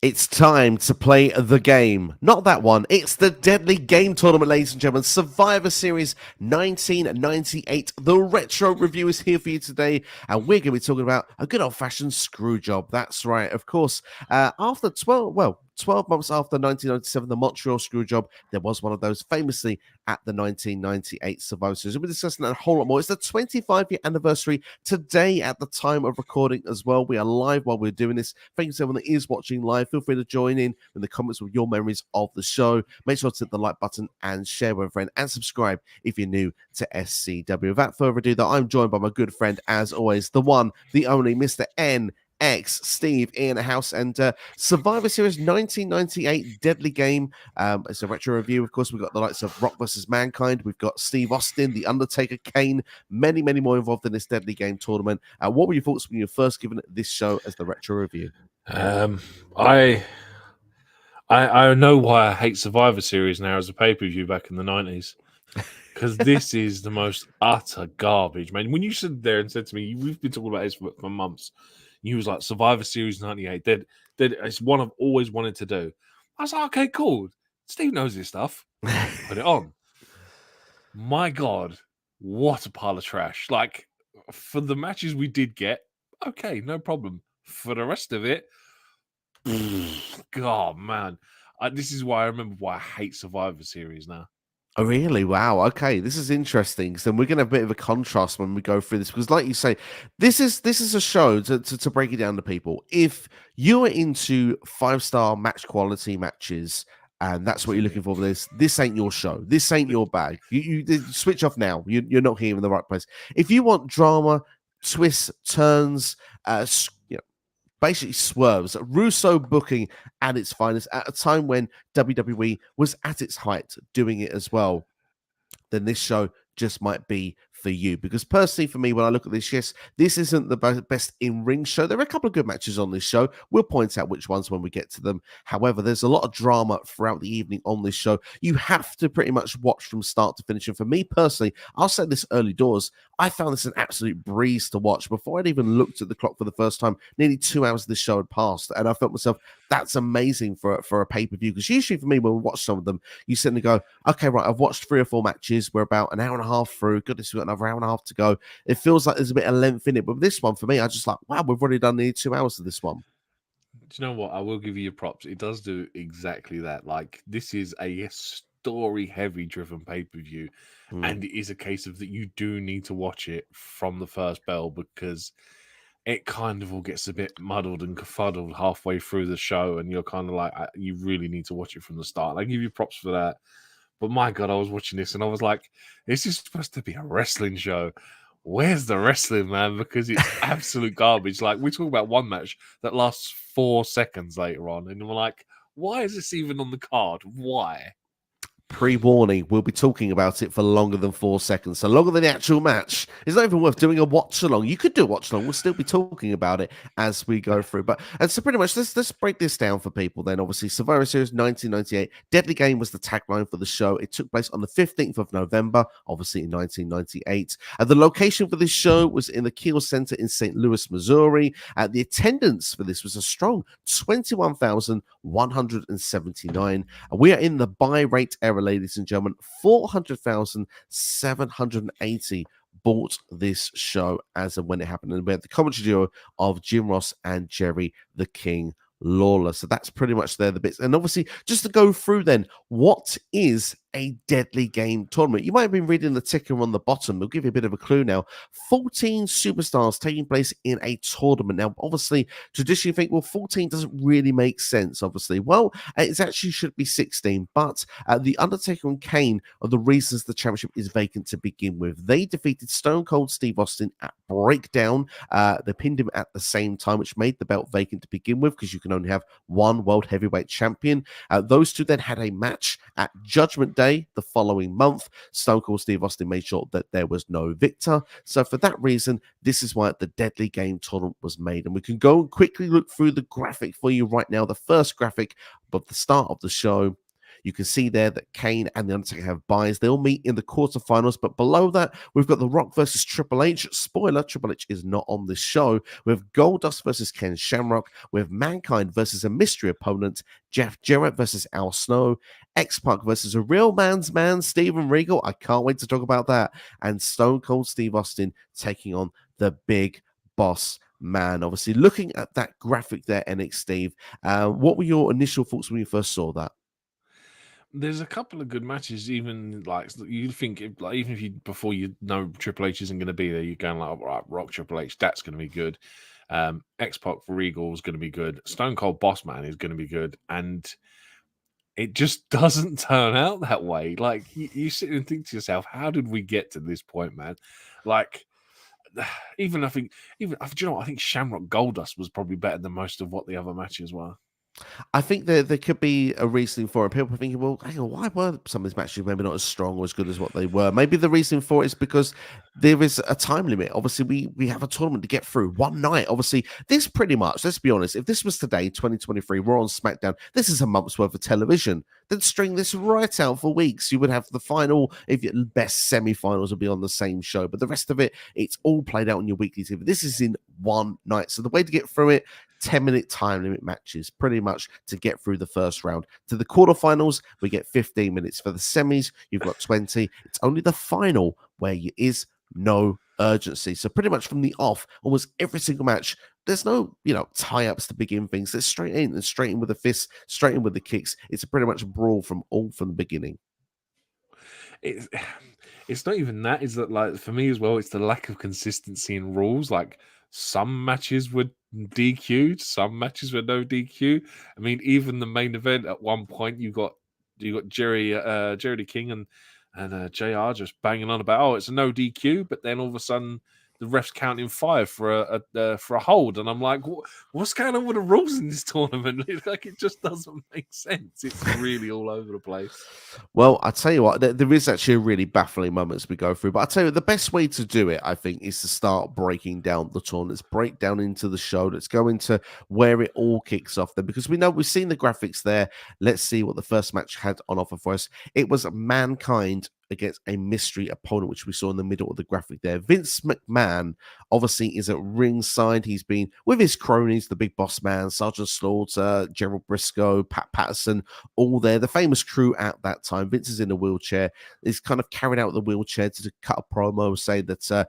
It's time to play the game. Not that one. It's the Deadly Game Tournament, ladies and gentlemen. Survivor Series 1998. The retro review is here for you today. And we're going to be talking about a good old-fashioned screw job. That's right. Of course, after 12 months after 1997, the Montreal screw job, there was one of those famously at the 1998 Survivor Series. We'll be discussing that a whole lot more. It's the 25-year anniversary today at the time of recording as well. We are live while we're doing this. Thank you to everyone that is watching live. Feel free to join in the comments with your memories of the show. Make sure to hit the like button and share with a friend and subscribe if you're new to SCW. Without further ado, though, I'm joined by my good friend, as always, the one, the only, Mr. Steve in the house, and Survivor Series 1998 Deadly Game. It's a retro review. Of course, we've got the likes of Rock versus Mankind. We've got Steve Austin, The Undertaker, Kane, many more involved in this Deadly Game tournament. What were your thoughts when you were first given this show as the retro review? I know why I hate Survivor Series now as a pay-per-view back in the 90s. Because this is the most utter garbage, man. When you stood there and said to me, we've been talking about this for months, you was like, Survivor Series 98, that it's one I've always wanted to do. I was like, okay, cool. Steve knows this stuff. Put it on. My God, what a pile of trash. Like, for the matches we did get, okay, no problem. For the rest of it, God, man. This is why I remember why I hate Survivor Series now. Oh, really? Wow. Okay, this is interesting. So we're going to have a bit of a contrast when we go through this, because like you say, this is a show to break it down to people. If you're into 5-star match quality matches, and that's what you're looking for this ain't your show. This ain't your bag. You switch off now. You're not here in the right place. If you want drama, twists, turns, basically swerves, Russo booking at its finest at a time when WWE was at its height doing it as well, then this show just might be for you. Because personally, for me, when I look at this, yes, this isn't the best in-ring show. There are a couple of good matches on this show. We'll point out which ones when we get to them. However, there's a lot of drama throughout the evening on this show. You have to pretty much watch from start to finish. And for me personally, I'll say this early doors, I found this an absolute breeze to watch. Before I'd even looked at the clock for the first time, nearly 2 hours of this show had passed. And I felt myself, that's amazing for a pay-per-view. Because usually for me, when we watch some of them, you sit and go, okay, right, I've watched 3 or 4 matches. We're about an hour and a half through. Goodness, we've got another hour and a half to go. It feels like there's a bit of length in it. But this one, for me, I just like, wow, we've already done nearly 2 hours of this one. Do you know what? I will give you your props. It does do exactly that. Like, this is a story-heavy driven pay-per-view. And it is a case of that you do need to watch it from the first bell, because it kind of all gets a bit muddled and kerfuddled halfway through the show, and you're kind of like, you really need to watch it from the start. I give you props for that. But my God, I was watching this and I was like, this is supposed to be a wrestling show. Where's the wrestling, man? Because it's absolute garbage. Like, we talk about one match that lasts 4 seconds later on, and we're like, why is this even on the card? Why? Pre-warning, we'll be talking about it for longer than 4 seconds, so longer than the actual match. It's not even worth doing a watch-along. You could do a watch-along. We'll still be talking about it as we go through. And so pretty much, let's break this down for people then. Obviously, Survivor Series 1998, Deadly Game was the tagline for the show. It took place on the 15th of November, obviously in 1998. The location for this show was in the Kiel Center in St. Louis, Missouri. The attendance for this was a strong 21,179. We are in the buy rate era, ladies and gentlemen. 400,780 bought this show as and when it happened. And we had the commentary duo of Jim Ross and Jerry the King Lawler. So that's pretty much there, the bits. And obviously, just to go through then, what is a Deadly Game tournament? You might have been reading the ticker on the bottom. We'll give you a bit of a clue now. 14 superstars taking place in a tournament. Now, obviously, traditionally you think, well, 14 doesn't really make sense, obviously. Well, it actually should be 16, but The Undertaker and Kane are the reasons the championship is vacant to begin with. They defeated Stone Cold Steve Austin at Breakdown. They pinned him at the same time, which made the belt vacant to begin with, because you can only have one World Heavyweight Champion. Those two then had a match at Judgment Day the following month. Stone Cold Steve Austin made sure that there was no victor. So for that reason, this is why the Deadly Game tournament was made. And we can go and quickly look through the graphic for you right now. The first graphic of the start of the show. You can see there that Kane and The Undertaker have buys. They'll meet in the quarterfinals, but below that, we've got The Rock versus Triple H. Spoiler, Triple H is not on this show. We have Goldust versus Ken Shamrock. We have Mankind versus a mystery opponent, Jeff Jarrett versus Al Snow. X-Pac versus a real man's man, Steven Regal. I can't wait to talk about that. And Stone Cold Steve Austin taking on the Big Boss Man. Obviously, looking at that graphic there, NX Steve, what were your initial thoughts when you first saw that? There's a couple of good matches, even like you think, like even if you before you know Triple H isn't going to be there, you're going like, right, Rock Triple H, that's going to be good. X-Pac for Regal is going to be good. Stone Cold Boss Man is going to be good, and it just doesn't turn out that way. Like you sit and think to yourself, how did we get to this point, man? Like even I think do you know what? I think Shamrock Goldust was probably better than most of what the other matches were. I think there could be a reasoning for it. People are thinking, well, hang on, why were some of these matches maybe not as strong or as good as what they were? Maybe the reason for it is because there is a time limit. Obviously, we have a tournament to get through one night. Obviously, this pretty much, let's be honest, if this was today, 2023, we're on SmackDown, this is a month's worth of television. Then string this right out for weeks. You would have the final, if your best semi-finals would be on the same show. But the rest of it, it's all played out on your weekly TV. This is in one night. So the way to get through it, 10-minute time limit matches pretty much to get through the first round. To the quarterfinals, we get 15 minutes. For the semis, you've got 20. It's only the final where there is no urgency. So pretty much from the off, almost every single match, there's no, tie-ups to begin things. It's straight in and straight in with the fists, straight in with the kicks. It's pretty much a brawl from the beginning. It's not even that. Is that like for me as well? It's the lack of consistency in rules. Like some matches were DQ'd, some matches were no DQ. I mean, even the main event at one point, you got Jerry the King and JR just banging on about, oh, it's a no DQ, but then all of a sudden the ref's counting 5 for a hold, and I'm like, what's going on with the rules in this tournament? Like, it just doesn't make sense. It's really all over the place. Well, I tell you what, there is actually a really baffling moment as we go through. But I tell you, the best way to do it, I think, is to start breaking down the tournament. Let's break down into the show. Let's go into where it all kicks off then, because we've seen the graphics there. Let's see what the first match had on offer for us. It was Mankind against a mystery opponent, which we saw in the middle of the graphic there. Vince McMahon obviously is at ringside. He's been with his cronies, the Big Boss Man, Sergeant Slaughter, Gerald Briscoe, Pat Patterson, all there. The famous crew at that time. Vince is in a wheelchair. He's kind of carried out the wheelchair to cut a promo, say that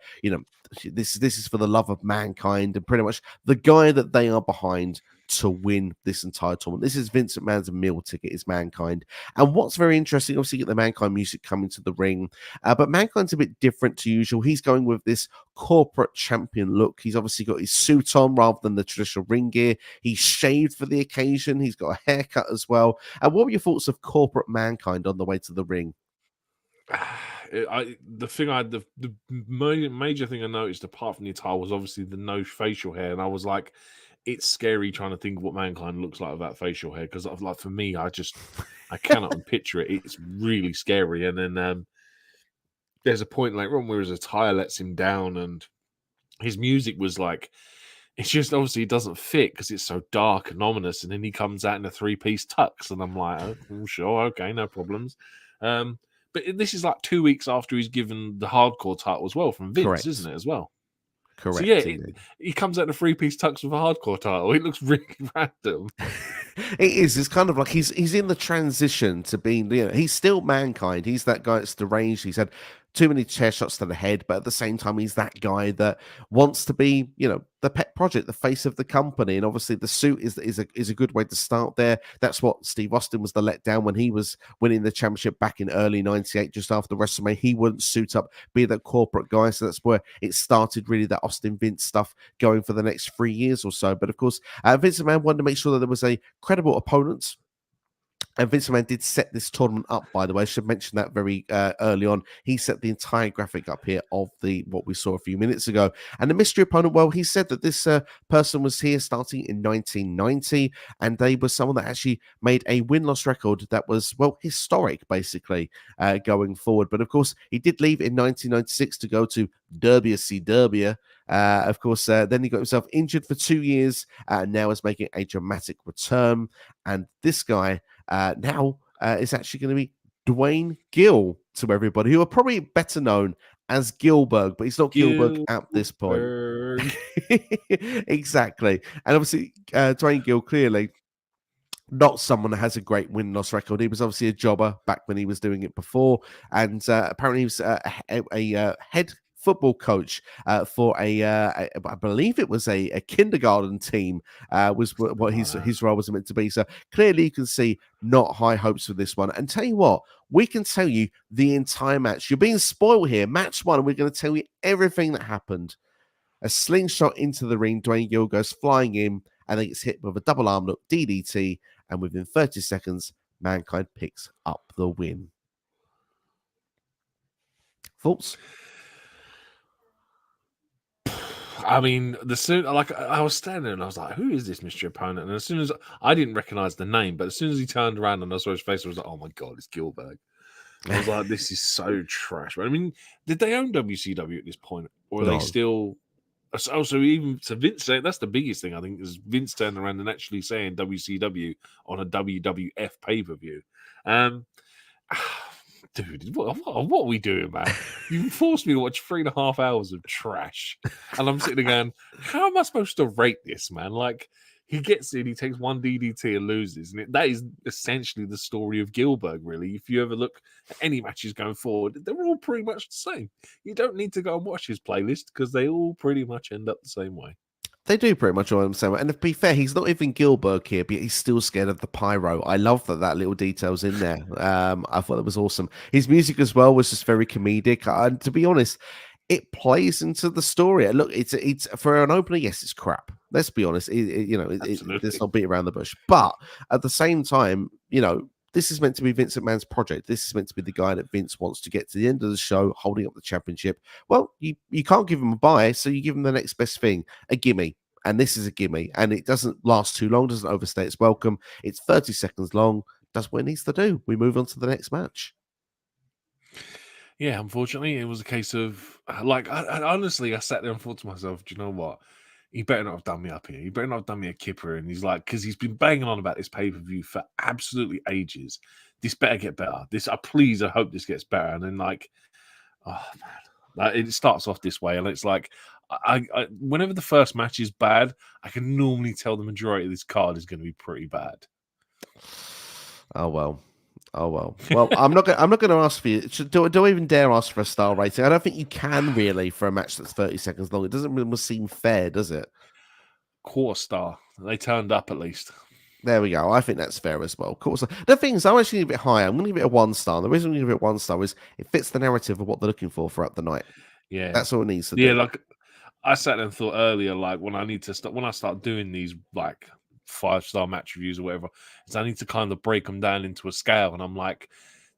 this is for the love of Mankind, and pretty much the guy that they are behind to win this entire tournament. This is Vince McMahon's meal ticket, is Mankind. And what's very interesting, obviously, you get the Mankind music coming to the ring, but Mankind's a bit different to usual. He's going with this corporate champion look. He's obviously got his suit on rather than the traditional ring gear. He's shaved for the occasion. He's got a haircut as well. And what were your thoughts of corporate Mankind on the way to the ring? The major thing I noticed, apart from the attire, was obviously the no facial hair, and I was like, it's scary trying to think of what Mankind looks like with that facial hair, because like for me, I cannot picture it. It's really scary. And then there's a point later on where his attire lets him down, and his music was like, it's just obviously it doesn't fit because it's so dark and ominous. And then he comes out in a 3-piece tux, and I'm like, oh, sure, okay, no problems. But this is like 2 weeks after he's given the hardcore title as well from Vince, correct, isn't it, as well? Correct. So yeah, he comes out in a 3-piece tux with a hardcore title. It looks really random. It is. It's kind of like he's in the transition to being, he's still Mankind. He's that guy that's deranged. He's had too many chair shots to the head, but at the same time, he's that guy that wants to be, the pet project, the face of the company. And obviously, the suit is a good way to start there. That's what Steve Austin was the letdown when he was winning the championship back in early '98, just after WrestleMania. He wouldn't suit up, be that corporate guy. So that's where it started, really, that Austin Vince stuff going for the next 3 years or so. But of course, Vince McMahon wanted to make sure that there was a credible opponent. And Vince McMahon did set this tournament up, by the way. I should mention that very early on. He set the entire graphic up here of what we saw a few minutes ago. And the mystery opponent, well, he said that this person was here starting in 1990, and they were someone that actually made a win-loss record that was, well, historic, basically, going forward. But of course, he did leave in 1996 to go to WCW. Of course, then he got himself injured for 2 years, and now is making a dramatic return. And this guy now is actually going to be Dwayne Gill to everybody, who are probably better known as Gilbert, but he's not Gilbert at this point. Exactly. And obviously, Dwayne Gill clearly not someone that has a great win-loss record. He was obviously a jobber back when he was doing it before, and apparently he was a head football coach for I believe it was a kindergarten team, was what his role was meant to be. So clearly you can see not high hopes for this one. And tell you what, we can tell you the entire match. You're being spoiled here. Match 1, we're going to tell you everything that happened. A slingshot into the ring. Dwayne Gill goes flying in and then gets hit with a double arm look DDT. And within 30 seconds, Mankind picks up the win. Thoughts? I mean, I was standing there and I was like, who is this mystery opponent? And as soon as I didn't recognize the name, but as soon as he turned around and I saw his face, I was like, oh my God, it's Gilbert. I was like, this is so trash. But I mean, did they own WCW at this point? Or are they still... Oh, so even to Vince, that's the biggest thing, I think, is Vince turning around and actually saying WCW on a WWF pay-per-view. Dude, what are we doing, man? You forced me to watch 3.5 hours of trash. And I'm sitting there going, how am I supposed to rate this, man? Like, he gets in, he takes one DDT and loses. And that is essentially the story of Gilbert, really. If you ever look at any matches going forward, they're all pretty much the same. You don't need to go and watch his playlist because they all pretty much end up the same way. They do pretty much all the same way. And to be fair, he's not even Gilbert here, but he's still scared of the pyro. I love that little detail's in there. I thought that was awesome. His music as well was just very comedic. And to be honest, it plays into the story. Look, it's for an opener, yes, it's crap. Let's be honest. Let's not beat around the bush. But at the same time, this is meant to be Vince McMahon's project. This is meant to be the guy that Vince wants to get to the end of the show, holding up the championship. Well, you can't give him a bye, so you give him the next best thing, a gimme. And this is a gimme. And it doesn't last too long, doesn't overstay its welcome. It's 30 seconds long, does what it needs to do. We move on to the next match. Yeah, unfortunately, it was a case of, like, I honestly, I sat there and thought to myself, do you know what? He better not have done me up here. He better not have done me a kipper. And he's like, because he's been banging on about this pay-per-view for absolutely ages. This better get better. I hope this gets better. And then, like, oh, man. It starts off this way. And it's like, I whenever the first match is bad, I can normally tell the majority of this card is going to be pretty bad. Oh, well. Well, I'm not going to ask for you. Do I even dare ask for a star rating? I don't think you can really for a match that's 30 seconds long. It doesn't really seem fair, does it? Quarter star. They turned up at least. There we go. I think that's fair as well. Quarter star. The thing is, I'm actually give it higher. I'm going to give it a 1 star. The reason I'm going to give it 1 star is it fits the narrative of what they're looking for throughout the night. Yeah, that's all it needs to do. Yeah, like I sat there and thought earlier, like when I start doing these like 5-star match reviews or whatever, is I need to kind of break them down into a scale, and I'm like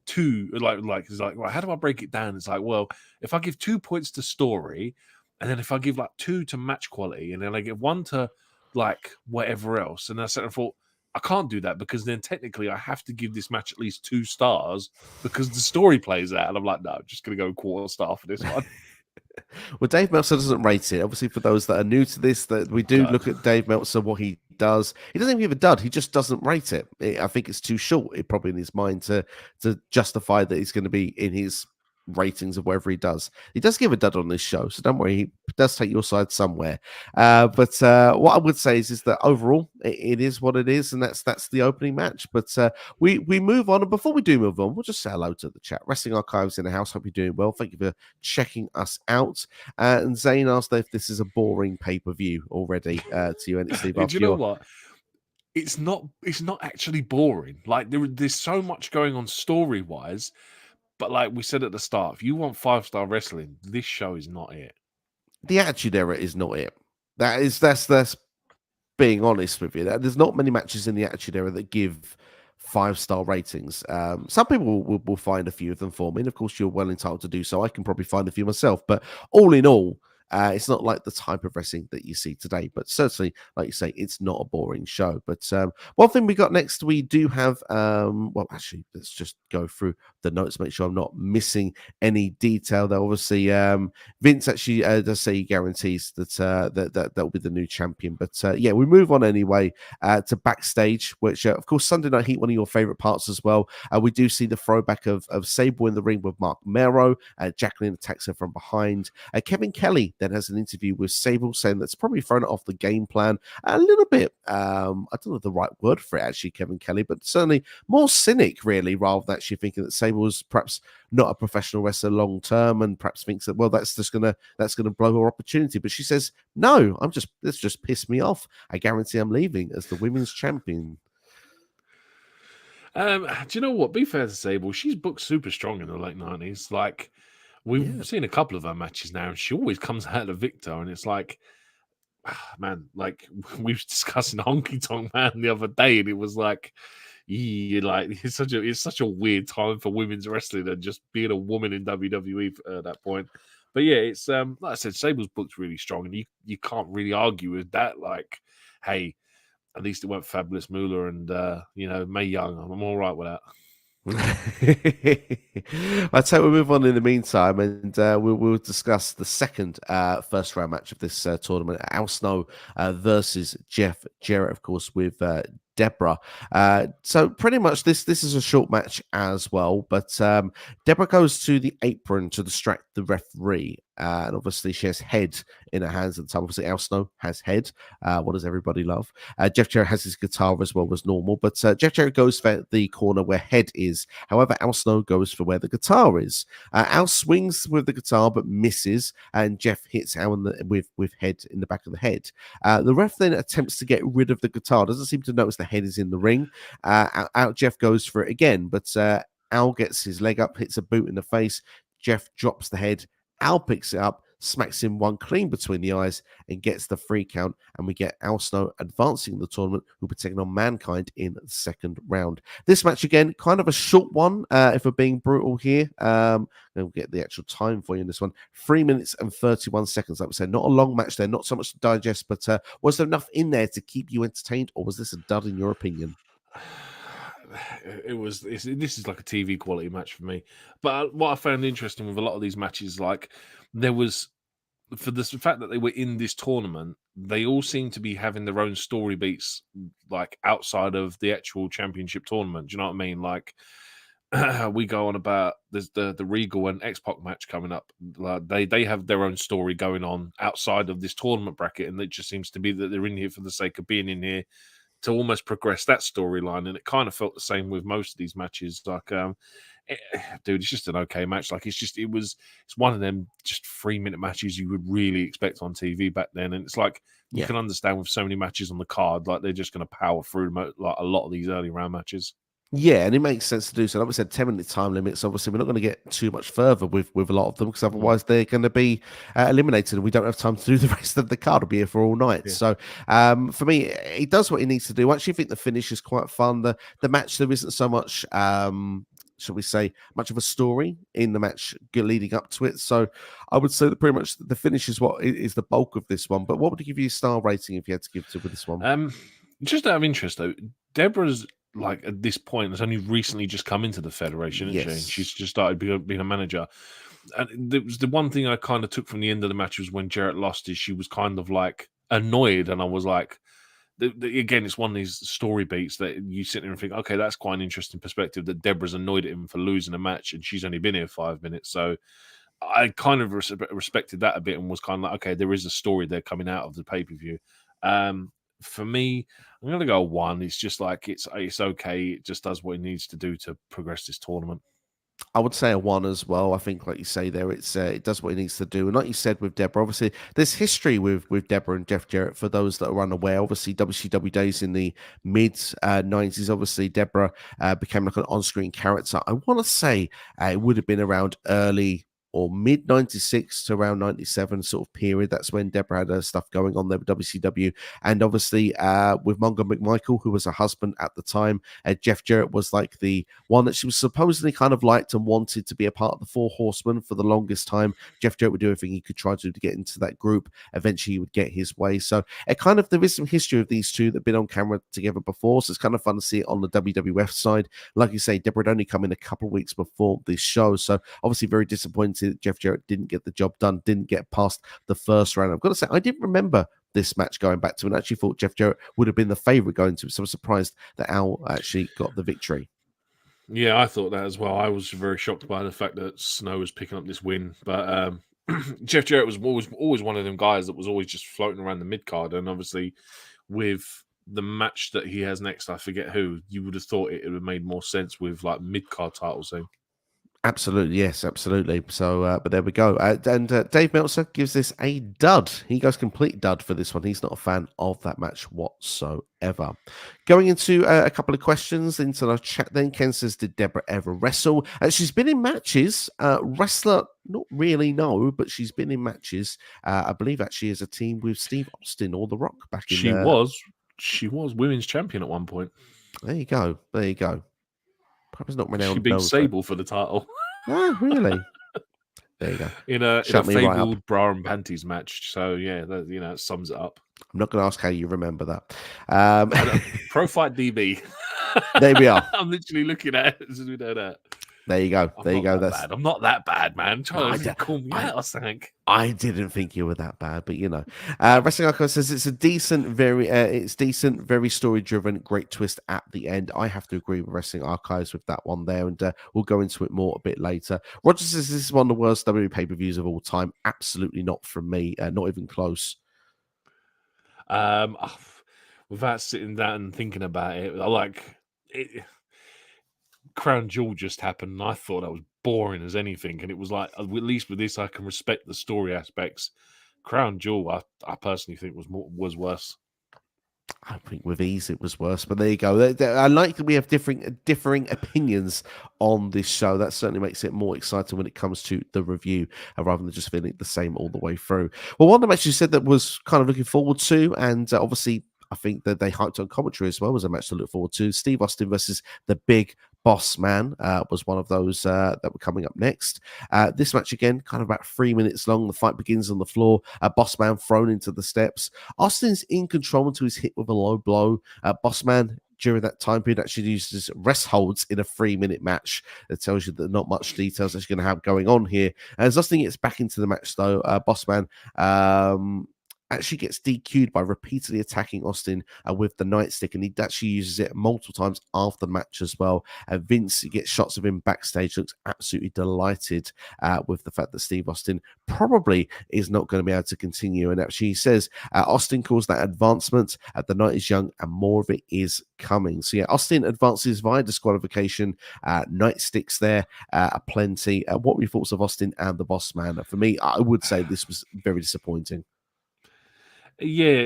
2, like it's like, well, how do I break it down? It's like, well, if I give 2 points to story, and then if I give like 2 to match quality, and then I give 1 to like whatever else, and I sat there and thought, I can't do that because then technically I have to give this match at least 2 stars because the story plays out, and I'm like, no, I'm just gonna go quarter star for this one. Well, Dave Meltzer doesn't rate it. Obviously, for those that are new to this, that we do look at Dave Meltzer, what he does. He doesn't even give a dud. He just doesn't rate it. I think it's too short. It probably in his mind to justify that he's going to be in his ratings of whatever he does. He does give a dud on this show, so don't worry. He does take your side somewhere. But what I would say is that overall, it is what it is, and that's the opening match. But we move on, and before we do move on, we'll just say hello to the chat. Wrestling Archives in the house. Hope you're doing well. Thank you for checking us out. And Zane asked if this is a boring pay-per-view already to you, and Steve. Do you know what? It's not actually boring. Like there's so much going on story-wise. But like we said at the start, if you want 5-star wrestling, this show is not it. The Attitude Era is not it. That's being honest with you. There's not many matches in the Attitude Era that give 5-star ratings. Some people will find a few of them for me, and of course you're well entitled to do so. I can probably find a few myself, but all in all, It's not like the type of wrestling that you see today, but certainly, like you say, it's not a boring show. But one thing we got next, we do have, well, actually, let's just go through the notes, make sure I'm not missing any detail. That obviously, Vince actually does say he guarantees that that will be the new champion. But yeah, we move on anyway to backstage, which of course Sunday Night Heat, one of your favorite parts as well. We do see the throwback of Sable in the ring with Marc Mero. Jacqueline attacks her from behind. Kevin Kelly then has an interview with Sable, saying that's probably thrown it off the game plan a little bit. I don't know the right word for it, actually, Kevin Kelly, but certainly more cynic, really, rather than actually thinking that Sable was perhaps not a professional wrestler long term, and perhaps thinks that, well, that's gonna blow her opportunity. But she says, no, this just pissed me off. I guarantee I'm leaving as the women's champion. Do you know what? Be fair to Sable, she's booked super strong in the late 90s. Like, we've seen a couple of her matches now, and she always comes out the victor. And it's like, man, like we were discussing Honky Tonk Man the other day, and it was like, like it's such a weird time for women's wrestling and just being a woman in WWE at that point. But yeah, it's like I said, Sable's booked really strong, and you can't really argue with that. Like, hey, at least it went Fabulous Moolah and Mae Young. I'm all right with that. I'll tell you, we'll move on in the meantime, and we'll discuss the second first round match of this tournament. Al Snow versus Jeff Jarrett, of course, with Debra. So pretty much this is a short match as well, but Debra goes to the apron to distract the referee, and obviously she has Head in her hands at the time. Obviously Al Snow has Head. What does everybody love? Jeff Jarrett has his guitar as well as normal, but Jeff Jarrett goes for the corner where Head is. However, Al Snow goes for where the guitar is. Al swings with the guitar but misses, and Jeff hits Al with Head in the back of the head. The ref then attempts to get rid of the guitar. Doesn't seem to notice the Head is in the ring. Out Jeff goes for it again, but Al gets his leg up, hits a boot in the face. Jeff drops the Head. Al picks it up, smacks him one clean between the eyes, and gets the 3 count. And we get Al Snow advancing the tournament, who'll be taking on Mankind in the second round. This match, again, kind of a short one, if we're being brutal here. We'll get the actual time for you in this one. 3 minutes and 31 seconds, like we said. Not a long match there, not so much to digest, but was there enough in there to keep you entertained, or was this a dud in your opinion? This is like a TV quality match for me. But what I found interesting with a lot of these matches, like there was, for the fact that they were in this tournament, they all seem to be having their own story beats, like outside of the actual championship tournament. Do you know what I mean? Like we go on about there's the Regal and X-Pac match coming up. Like, they have their own story going on outside of this tournament bracket, and it just seems to be that they're in here for the sake of being in here to almost progress that storyline. And it kind of felt the same with most of these matches. Like, dude, it's just an okay match. Like, it's one of them just 3-minute matches you would really expect on TV back then. And it's like, you can understand with so many matches on the card, like they're just going to power through like a lot of these early round matches. Yeah, and it makes sense to do so. Like we said, 10-minute time limits. Obviously, we're not going to get too much further with a lot of them, because otherwise they're going to be eliminated, and we don't have time to do the rest of the card. Will be here for all night. Yeah. So, for me, he does what he needs to do. I actually think the finish is quite fun. The match, there isn't so much, shall we say, much of a story in the match leading up to it. So, I would say that pretty much the finish is what is the bulk of this one. But what would you give you a star rating if you had to give to with this one? Just out of interest, though, Debra's, like, at this point, has only recently just come into the federation, isn't she? She's just started being a manager. And it was the one thing I kind of took from the end of the match was when Jarrett lost, is she was kind of like annoyed, and I was like, again, it's one of these story beats that you sit there and think, okay, that's quite an interesting perspective, that Debra's annoyed at him for losing a match, and she's only been here 5 minutes. So I kind of respected that a bit, and was kind of like, okay, there is a story there coming out of the pay-per-view. For me, I'm going to go 1. It's just like, it's okay. It just does what it needs to do to progress this tournament. I would say a 1 as well. I think, like you say there, it does what it needs to do. And like you said with Debra, obviously, there's history with Debra and Jeff Jarrett for those that are unaware. Obviously, WCW days in the mid-90s, obviously, Debra became like an on-screen character. I want to say it would have been around early or mid 96 to around 97 sort of period. That's when Debra had her stuff going on there with WCW. And obviously with Mongo McMichael, who was her husband at the time, Jeff Jarrett was like the one that she was supposedly kind of liked and wanted to be a part of the Four Horsemen for the longest time. Jeff Jarrett would do everything he could try to get into that group. Eventually he would get his way. So it kind of, there is some history of these two that have been on camera together before. So it's kind of fun to see it on the WWF side. Like you say, Debra had only come in a couple of weeks before this show. So obviously very disappointed that Jeff Jarrett didn't get the job done, didn't get past the first round. I've got to say, I didn't remember this match going back to, and actually thought Jeff Jarrett would have been the favorite going to. So I was surprised that Al actually got the victory. Yeah, I thought that as well. I was very shocked by the fact that Snow was picking up this win, but Jeff Jarrett was always one of them guys that was always just floating around the mid card, and obviously with the match that he has next, I forget who, you would have thought it would have made more sense with like mid card titles. So. Absolutely, yes, absolutely. So, but there we go. And Dave Meltzer gives this a dud. He goes complete dud for this one. He's not a fan of that match whatsoever. Going into a couple of questions into the chat then. Ken says, did Debra ever wrestle? She's been in matches. Wrestler, not really, no, but she's been in matches. I believe actually as a team with Steve Austin or The Rock back in She was women's champion at one point. There you go. There you go. Perhaps not renowned. She beat Sable for the title. Oh, really? There you go. In a fabled bra and panties match. So yeah, that, it sums it up. I'm not going to ask how you remember that. Pro Fight DB. There we are. I'm literally looking at it as we know that. There you go. There you go. I'm not that bad, man. Trying to call me out, I think. I didn't think you were that bad, but Wrestling Archive says it's a decent, very story driven, great twist at the end. I have to agree with Wrestling Archives with that one there, and we'll go into it more a bit later. Roger says this is one of the worst WWE pay-per-views of all time. Absolutely not from me, not even close. Without sitting down and thinking about it, I like it. Crown Jewel just happened, and I thought that was boring as anything. And it was like, at least with this, I can respect the story aspects. Crown Jewel, I personally think was worse. I think with ease it was worse, but there you go. I like that we have differing opinions on this show. That certainly makes it more exciting when it comes to the review, rather than just feeling the same all the way through. Well, one of them actually said that was kind of looking forward to, and obviously I think that they hyped on commentary as well, was a match to look forward to. Steve Austin versus the Big Boss Man was one of those that were coming up next. This match, again, kind of about 3 minutes long. The fight begins on the floor. Boss Man thrown into the steps. Austin's in control until he's hit with a low blow. Boss Man, during that time period, actually uses rest holds in a 3-minute match. That tells you that not much details actually going to have going on here. As Austin gets back into the match, though, Boss Man actually gets DQ'd by repeatedly attacking Austin with the nightstick, and he actually uses it multiple times after the match as well. Vince gets shots of him backstage, looks absolutely delighted with the fact that Steve Austin probably is not going to be able to continue, and actually he says Austin calls that advancement. The night is young and more of it is coming. So yeah, Austin advances via disqualification. Nightsticks there are plenty. What were your thoughts of Austin and the Boss Man? For me, I would say this was very disappointing. Yeah,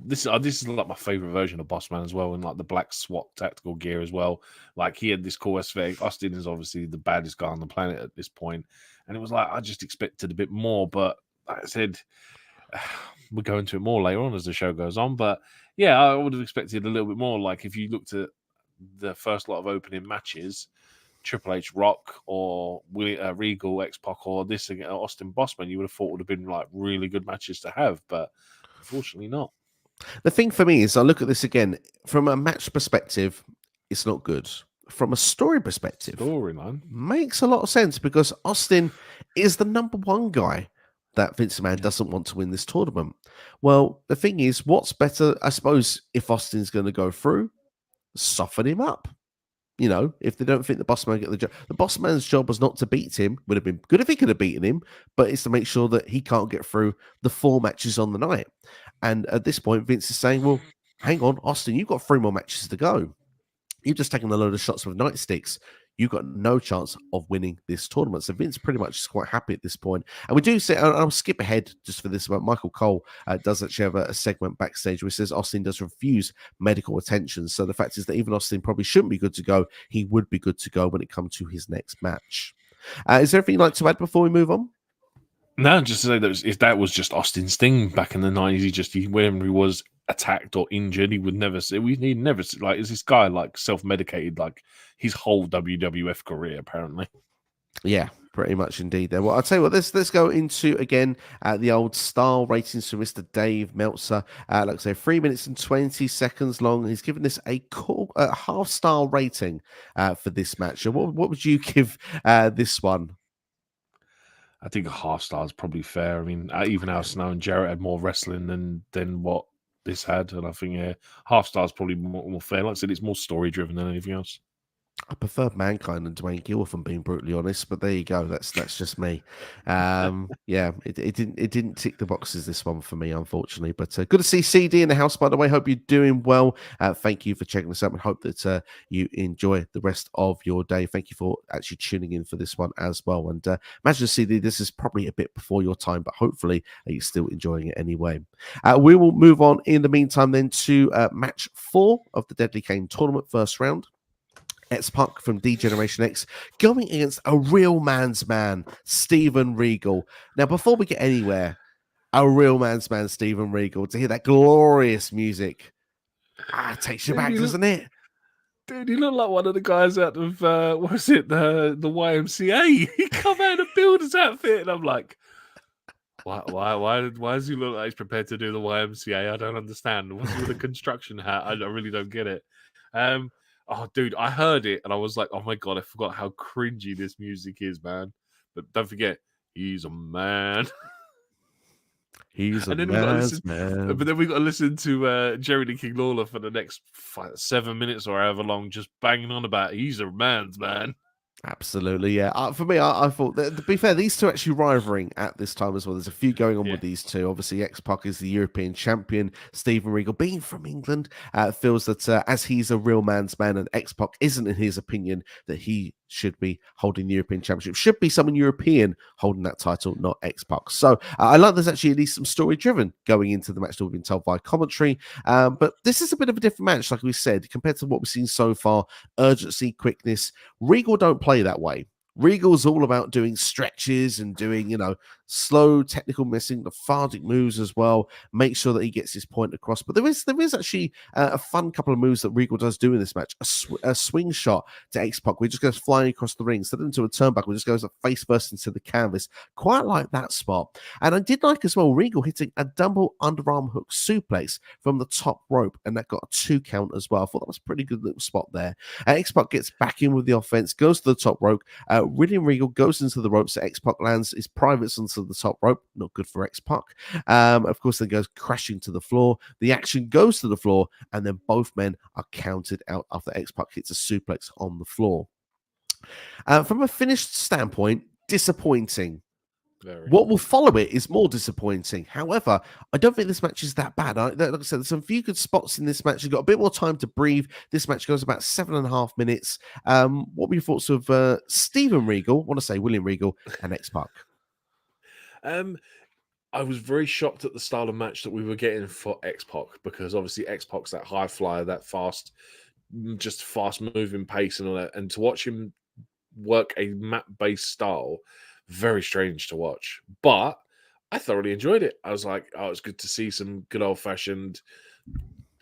this is like my favorite version of Boss Man as well, and like the black SWAT tactical gear as well. Like he had this cool aesthetic. Austin is obviously the baddest guy on the planet at this point, and it was like I just expected a bit more. But like I said, we'll go into it more later on as the show goes on. But yeah, I would have expected a little bit more. Like if you looked at the first lot of opening matches, Triple H, Rock, or Regal, X-Pac, or this again, Austin Bossman, you would have thought would have been like really good matches to have, but unfortunately not. The thing for me is, I look at this again from a match perspective, it's not good. From a story perspective, storyline makes a lot of sense because Austin is the number one guy that Vince McMahon doesn't want to win this tournament. Well, the thing is, what's better, I suppose, if Austin's going to go through, soften him up. If they don't think the Boss Man get the job, the Boss Man's job was not to beat him. Would have been good if he could have beaten him, but it's to make sure that he can't get through the 4 matches on the night. And at this point, Vince is saying, well, hang on, Austin, you've got 3 more matches to go. You've just taken a load of shots with nightsticks. You've got no chance of winning this tournament. So Vince pretty much is quite happy at this point. And we do say, I'll skip ahead just for this, but Michael Cole does actually have a segment backstage where he says Austin does refuse medical attention. So the fact is that even Austin probably shouldn't be good to go. He would be good to go when it comes to his next match. Is there anything you'd like to add before we move on? No, just to say that if that was just Austin Sting back in the 90s, whenever he was attacked or injured, he would never say, he'd never say, like, is this guy like self-medicated like his whole WWF career, apparently. Yeah, pretty much indeed there. Well, I'll tell you what, let's go into again the old style ratings from Mr. Dave Meltzer. Like I say, 3 minutes and 20 seconds long. He's given this a cool half-star rating for this match. So what would you give this one? I think a half star is probably fair. I mean, even Al Snow and Jarrett had more wrestling than what this had, and I think half star is probably more fair. Like I said, it's more story driven than anything else. I preferred Mankind and Dwayne Gill, if I'm being brutally honest, but there you go. That's just me. Yeah, it didn't tick the boxes, this one, for me, unfortunately. But good to see CD in the house, by the way. Hope you're doing well. Thank you for checking us out, and hope that you enjoy the rest of your day. Thank you for actually tuning in for this one as well. And imagine CD, this is probably a bit before your time, but hopefully you're still enjoying it anyway. We will move on in the meantime then to match 4 of the Deadly Kane tournament, first round. X-Pac from D-Generation X going against a real man's man, Steven Regal. Now, before we get anywhere, a real man's man, Steven Regal, to hear that glorious music, takes you back, doesn't it? Dude, you look like one of the guys out of, what was it, the YMCA? He come out in a builder's outfit, and I'm like, why does he look like he's prepared to do the YMCA? I don't understand. What's with a construction hat? I really don't get it. Oh, dude, I heard it and I was like, oh my God, I forgot how cringy this music is, man. But don't forget, he's a man. He's a man's man. But then we got to listen to Jerry the King Lawler for the next 7 minutes or however long, just banging on about he's a man's man. Absolutely, yeah. For me, I thought that, to be fair, these two are actually rivaling at this time as well. There's a few going on with these two. Obviously, X-Pac is the European champion. Steven Regal, being from England, feels that as he's a real man's man, and X-Pac isn't, in his opinion, that he should be holding the European Championship. Should be someone European holding that title, not X-Pac. So I like there's actually at least some story driven going into the match that we've been told by commentary. But this is a bit of a different match, like we said, compared to what we've seen so far. Urgency, quickness. Regal don't play that way. Regal's all about doing stretches and doing, slow technical missing, lethargic moves as well. Make sure that he gets his point across. But there is actually a fun couple of moves that Regal does do in this match. A swing shot to X-Pac, where he just goes flying across the ring. Instead of into a turnbuckle, just goes face first into the canvas. Quite like that spot. And I did like as well Regal hitting a double underarm hook suplex from the top rope, and that got a 2 count as well. I thought that was a pretty good little spot there. X-Pac gets back in with the offense, goes to the top rope. William Regal goes into the ropes. X-Pac lands his privates onto the top rope. Not good for X-Pac. Of course, then goes crashing to the floor. The action goes to the floor, and then both men are counted out after X-Pac hits a suplex on the floor. From a finished standpoint, disappointing. Very. What will follow it is more disappointing. However, I don't think this match is that bad. Like I said, there's some few good spots in this match. You've got a bit more time to breathe. This match goes about 7.5 minutes. What were your thoughts of Steven Regal? I want to say William Regal and X-Pac. I was very shocked at the style of match that we were getting for X-Pac, because obviously X-Pac's that high flyer, that fast moving pace and all that. And to watch him work a map-based style, very strange to watch, but I thoroughly enjoyed it. I was like, oh, it's good to see some good old-fashioned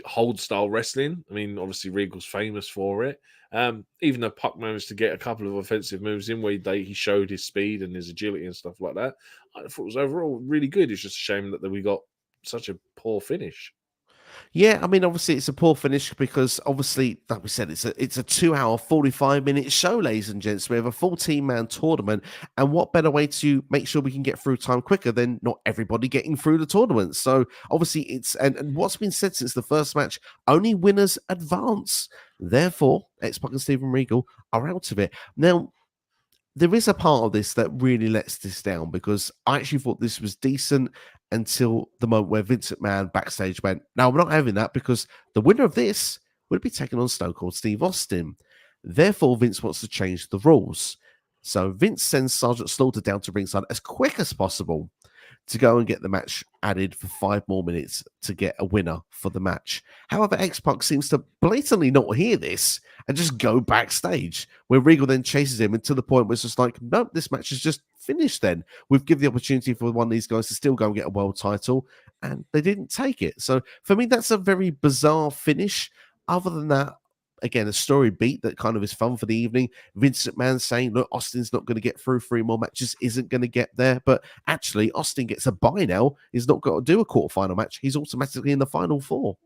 hold style wrestling. I mean, obviously Regal's famous for it. Even though Pac managed to get a couple of offensive moves in where he showed his speed and his agility and stuff like that, I thought it was overall really good. It's just a shame that we got such a poor finish. Yeah, I mean, obviously it's a poor finish because obviously, like we said, it's a 2-hour, 45-minute show, ladies and gents. We have a 14-man tournament, and what better way to make sure we can get through time quicker than not everybody getting through the tournament? So obviously it's, and what's been said since the first match, only winners advance. Therefore, X-Pac and Steven Regal are out of it. Now, there is a part of this that really lets this down, because I actually thought this was decent until the moment where Vince McMahon backstage went, "No, we're not having that, because the winner of this would be taking on Stone Cold Steve Austin. Therefore, Vince wants to change the rules." So Vince sends Sergeant Slaughter down to ringside as quick as possible to go and get the match added for 5 more minutes to get a winner for the match. However, X-Pac seems to blatantly not hear this and just go backstage, where Regal then chases him, and to the point where it's just like, nope, this match is just finished then. We've given the opportunity for one of these guys to still go and get a world title, and they didn't take it. So for me, that's a very bizarre finish. Other than that, again, a story beat that kind of is fun for the evening. Vince McMahon saying, look, Austin's not going to get through 3 more matches, isn't going to get there. But actually, Austin gets a bye now. He's not got to do a quarterfinal match. He's automatically in the final 4.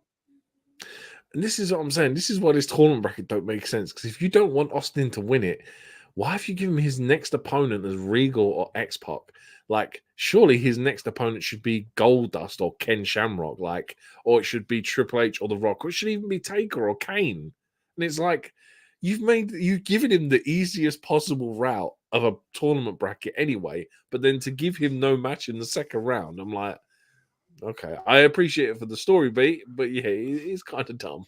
And this is what I'm saying. This is why this tournament bracket don't make sense. Because if you don't want Austin to win it, why have you given him his next opponent as Regal or X-Pac? Like, surely his next opponent should be Goldust or Ken Shamrock, like, or it should be Triple H or The Rock, or it should even be Taker or Kane. And it's like, you've given him the easiest possible route of a tournament bracket anyway, but then to give him no match in the second round, I'm like, okay, I appreciate it for the story beat, but yeah, it's kind of dumb.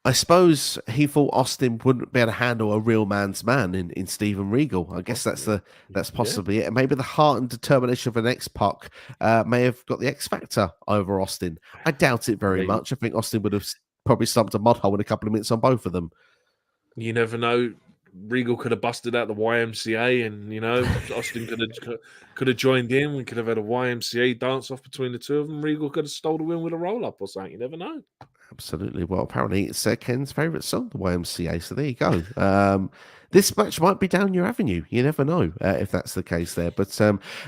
I suppose he thought Austin wouldn't be able to handle a real man's man in Steven Regal. I guess that's possibly it. And maybe the heart and determination of an X-Pac may have got the X factor over Austin. I doubt it very much. I think Austin would have probably stumped a mud hole in a couple of minutes on both of them. You never know. Regal could have busted out the YMCA, and Austin could have joined in. We could have had a YMCA dance off between the two of them. Regal could have stole the win with a roll up or something. You never know. Absolutely. Well, apparently it's Ken's favourite song, the YMCA. So there you go. This match might be down your avenue. You never know if that's the case there. But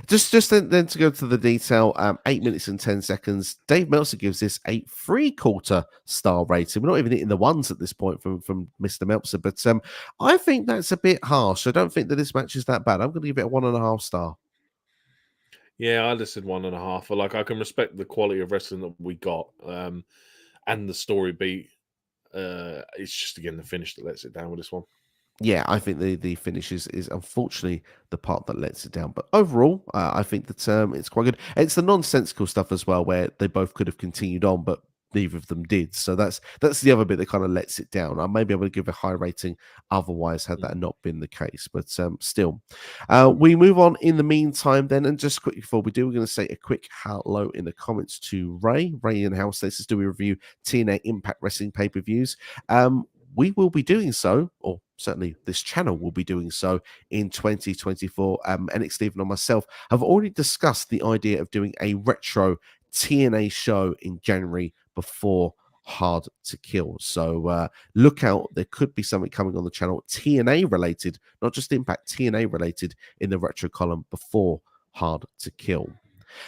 just then to go to the detail, 8 minutes and 10 seconds. Dave Meltzer gives this a 3/4 star rating. We're not even hitting the ones at this point from Mr. Meltzer. But I think that's a bit harsh. I don't think that this match is that bad. I'm going to give it a 1.5 star. Yeah, I just said 1.5. Like, I can respect the quality of wrestling that we got. And the story beat, it's just, again, the finish that lets it down with this one. Yeah, I think the finish is unfortunately the part that lets it down. But overall, I think that it's quite good. It's the nonsensical stuff as well, where they both could have continued on, but neither of them did. So that's the other bit that kind of lets it down. I maybe I would give a high rating otherwise had that not been the case. But still, we move on in the meantime then. And just quickly before we do, we're going to say a quick hello in the comments to Ray. Ray in the house says, do we review TNA Impact Wrestling pay-per-views? We will be doing so, or certainly this channel will be doing so in 2024. And Stephen and myself have already discussed the idea of doing a retro TNA show in January before Hard to Kill. So look out. There could be something coming on the channel, TNA related, not just Impact, TNA related in the retro column before Hard to Kill.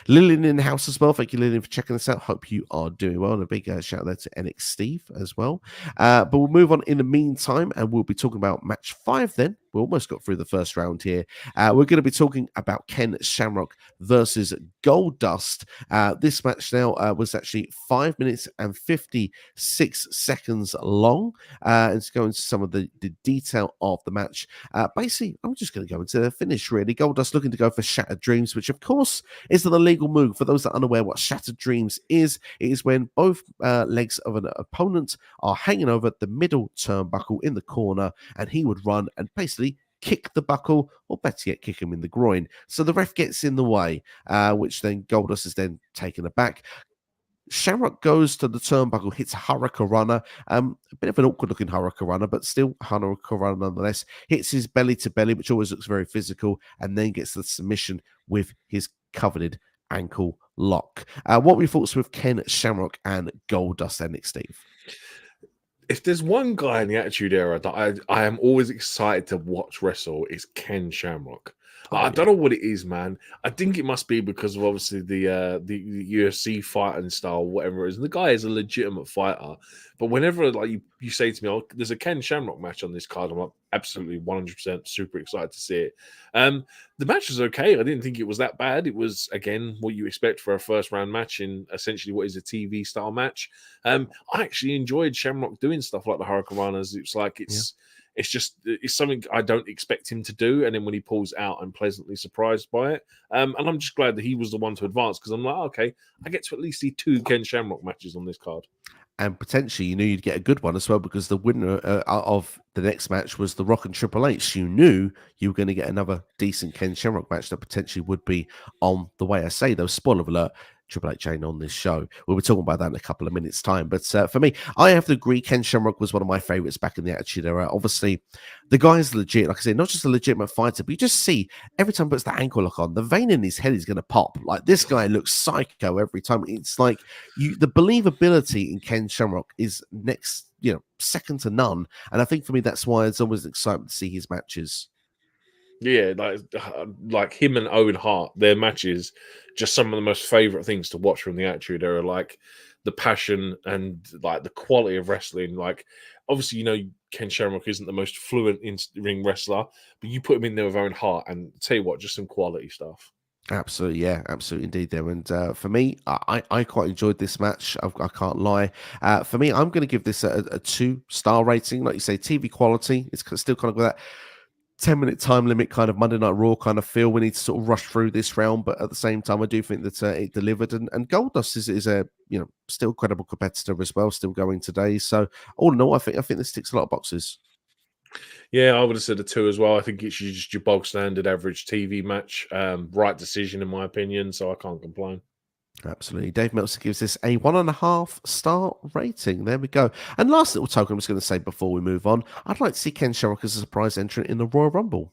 Lillian in the house as well. Thank you, Lillian, for checking this out. Hope you are doing well. And a big shout out there to NX Steve as well. But we'll move on in the meantime, and we'll be talking about match 5 then. We almost got through the first round here. We're going to be talking about Ken Shamrock versus Goldust. This match now was actually 5 minutes and 56 seconds long. And to go into some of the detail of the match, basically, I'm just going to go into the finish, really. Goldust looking to go for Shattered Dreams, which, of course, is an illegal move. For those that are unaware what Shattered Dreams is, it is when both legs of an opponent are hanging over the middle turnbuckle in the corner, and he would run and basically kick the buckle, or better yet, kick him in the groin. So the ref gets in the way, which then Goldust is then taken aback. Shamrock goes to the turnbuckle, hits a Hurricane Runner, a bit of an awkward looking Hurricane Runner, but still Hurricane Runner nonetheless. Hits his belly to belly, which always looks very physical, and then gets the submission with his coveted ankle lock. What were your thoughts with Ken Shamrock and Goldust and Nick Steve? If there's one guy in the Attitude Era that I am always excited to watch wrestle, is Ken Shamrock. I don't know what it is, man. I think it must be because of obviously the UFC fighting style, whatever it is. And the guy is a legitimate fighter. But whenever like you say to me, oh, there's a Ken Shamrock match on this card, I'm like, absolutely 100% super excited to see it. The match was okay. I didn't think it was that bad. It was, again, what you expect for a first round match in essentially what is a TV style match. I actually enjoyed Shamrock doing stuff like the Hurricane Runners. It's like it's something I don't expect him to do. And then when he pulls out, I'm pleasantly surprised by it. And I'm just glad that he was the one to advance, because I'm like, okay, I get to at least see 2 Ken Shamrock matches on this card. And potentially, you knew you'd get a good one as well, because the winner of the next match was The Rock and Triple H. You knew you were going to get another decent Ken Shamrock match that potentially would be on the way. I say, though, spoiler alert, Triple H ain't on this show. We'll be talking about that in a couple of minutes' time. But for me, I have to agree, Ken Shamrock was one of my favorites back in the Attitude Era. Obviously, the guy's legit. Like I said, not just a legitimate fighter, but you just see every time he puts the ankle lock on, the vein in his head is going to pop. Like, this guy looks psycho every time. It's like the believability in Ken Shamrock is next, second to none. And I think for me, that's why it's always exciting to see his matches. Yeah, like him and Owen Hart, their matches, just some of the most favorite things to watch from the Attitude Era. Like the passion and like the quality of wrestling. Like, obviously, Ken Shamrock isn't the most fluent in ring wrestler, but you put him in there with Owen Hart, and tell you what, just some quality stuff. Absolutely, yeah, absolutely indeed there. And for me, I quite enjoyed this match. I can't lie. For me, I'm going to give this a 2-star rating. Like you say, TV quality. It's still kind of got that 10-minute time limit kind of Monday Night Raw kind of feel. We need to sort of rush through this round, but at the same time, I do think that it delivered. And Goldust is a still credible competitor as well, still going today. So all in all, I think this ticks a lot of boxes. Yeah, I would have said a 2 as well. I think it's just your bog standard average TV match. Right decision, in my opinion, so I can't complain. Absolutely. Dave Meltzer gives this a 1.5-star rating. There we go. And last little token I'm just going to say before we move on, I'd like to see Ken Shamrock as a surprise entrant in the Royal Rumble.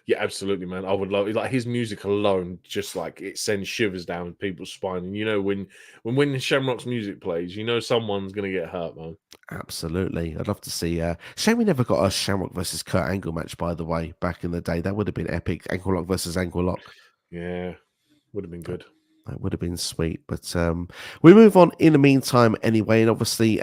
Yeah, absolutely, man. I would love it. Like his music alone, just like it sends shivers down people's spine. And when Shamrock's music plays, someone's gonna get hurt, man. Absolutely. I'd love to see. Shame we never got a Shamrock versus Kurt Angle match, by the way, back in the day. That would have been epic. Ankle lock versus ankle lock. Yeah, would have been good. That would have been sweet, but we move on in the meantime anyway. And obviously,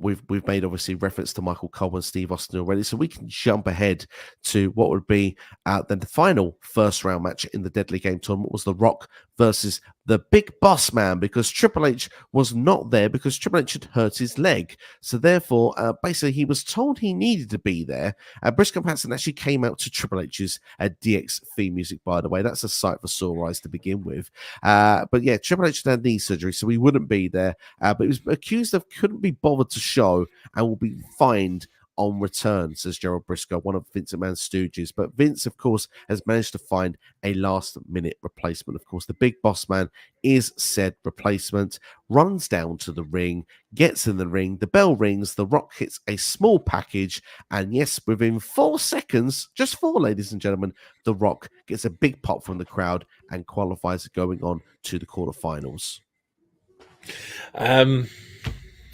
we've made obviously reference to Michael Cole and Steve Austin already, so we can jump ahead to what would be then the final first round match in the Deadly Game tournament. Was The Rock versus the Big Boss Man, because Triple H was not there because Triple H had hurt his leg. So therefore, basically, he was told he needed to be there. Briscoe Patterson actually came out to Triple H's DX theme music, by the way. That's a sight for sore eyes to begin with. But yeah, Triple H had knee surgery, so he wouldn't be there. But he was accused of couldn't be bothered to show and will be fined on return, says Gerald Briscoe, one of Vince McMahon's stooges. But Vince, of course, has managed to find a last-minute replacement. Of course, the Big Boss Man is said replacement, runs down to the ring, gets in the ring, the bell rings, The Rock hits a small package, and yes, within 4 seconds, just 4, ladies and gentlemen, The Rock gets a big pop from the crowd and qualifies going on to the quarterfinals.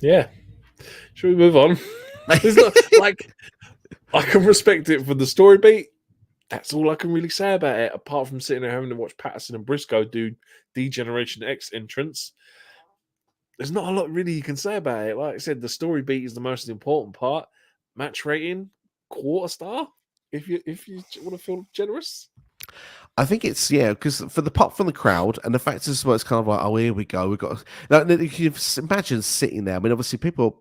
Yeah. Should we move on? It's not, like, I can respect it for the story beat. That's all I can really say about it, apart from sitting there having to watch Patterson and Briscoe do D-Generation X entrance. There's not a lot really you can say about it. Like I said, the story beat is the most important part. Match rating, 1/4 star, if you want to feel generous. I think it's, because for the pop from the crowd and the fact is, well, it's kind of like, oh, here we go. We've got, like, you can imagine sitting there. I mean, obviously, people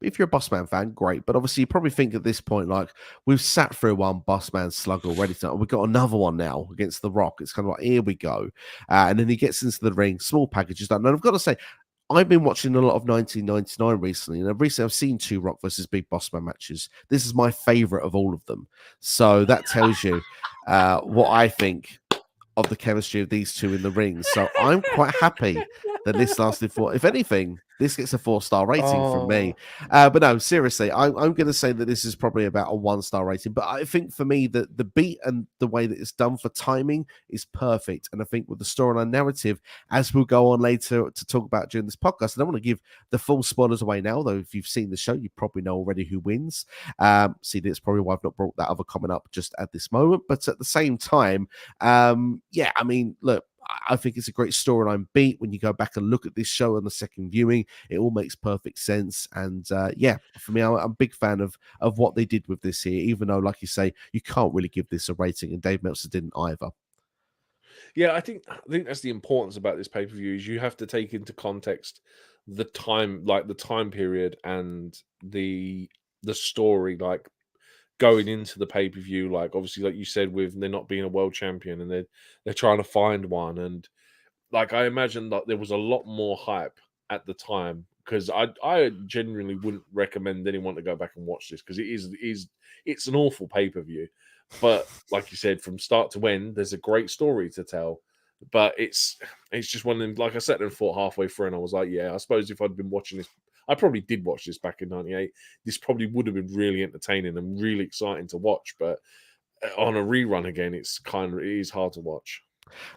if you're a Boss Man fan, great. But obviously, you probably think at this point, like, we've sat through one Boss Man slug already. So we've got another one now against The Rock. It's kind of like, here we go. And then he gets into the ring, small packages done. And I've got to say, I've been watching a lot of 1999 recently, and recently I've seen 2 Rock versus Big Boss Man matches. This is my favorite of all of them. So that tells you what I think of the chemistry of these two in the ring. So I'm quite happy that this lasted for, if anything, this gets a 4-star rating from me. But no, seriously, I'm going to say that this is probably about a 1-star rating. But I think for me, that the beat and the way that it's done for timing is perfect. And I think with the storyline narrative, as we'll go on later to talk about during this podcast, I don't want to give the full spoilers away now, though if you've seen the show, you probably know already who wins. See, that's probably why I've not brought that other comment up just at this moment. But at the same time, I mean, look, I think it's a great storyline beat. When you go back and look at this show on the second viewing, it all makes perfect sense. And for me, I'm a big fan of what they did with this here, even though, like you say, you can't really give this a rating, and Dave Meltzer didn't either. Yeah, I think that's the importance about this pay-per-view is you have to take into context the time period and the the story, like going into the pay-per-view, like obviously, like you said, with there not being a world champion and they're trying to find one, and like I imagine that there was a lot more hype at the time, because I genuinely wouldn't recommend anyone to go back and watch this, because it's an awful pay-per-view. But like you said, from start to end, there's a great story to tell. But it's just one of them. Like I sat there and thought halfway through, and I was like, yeah, I suppose if I'd been watching this, I probably did watch this back in '98. This probably would have been really entertaining and really exciting to watch. But on a rerun again, it is hard to watch.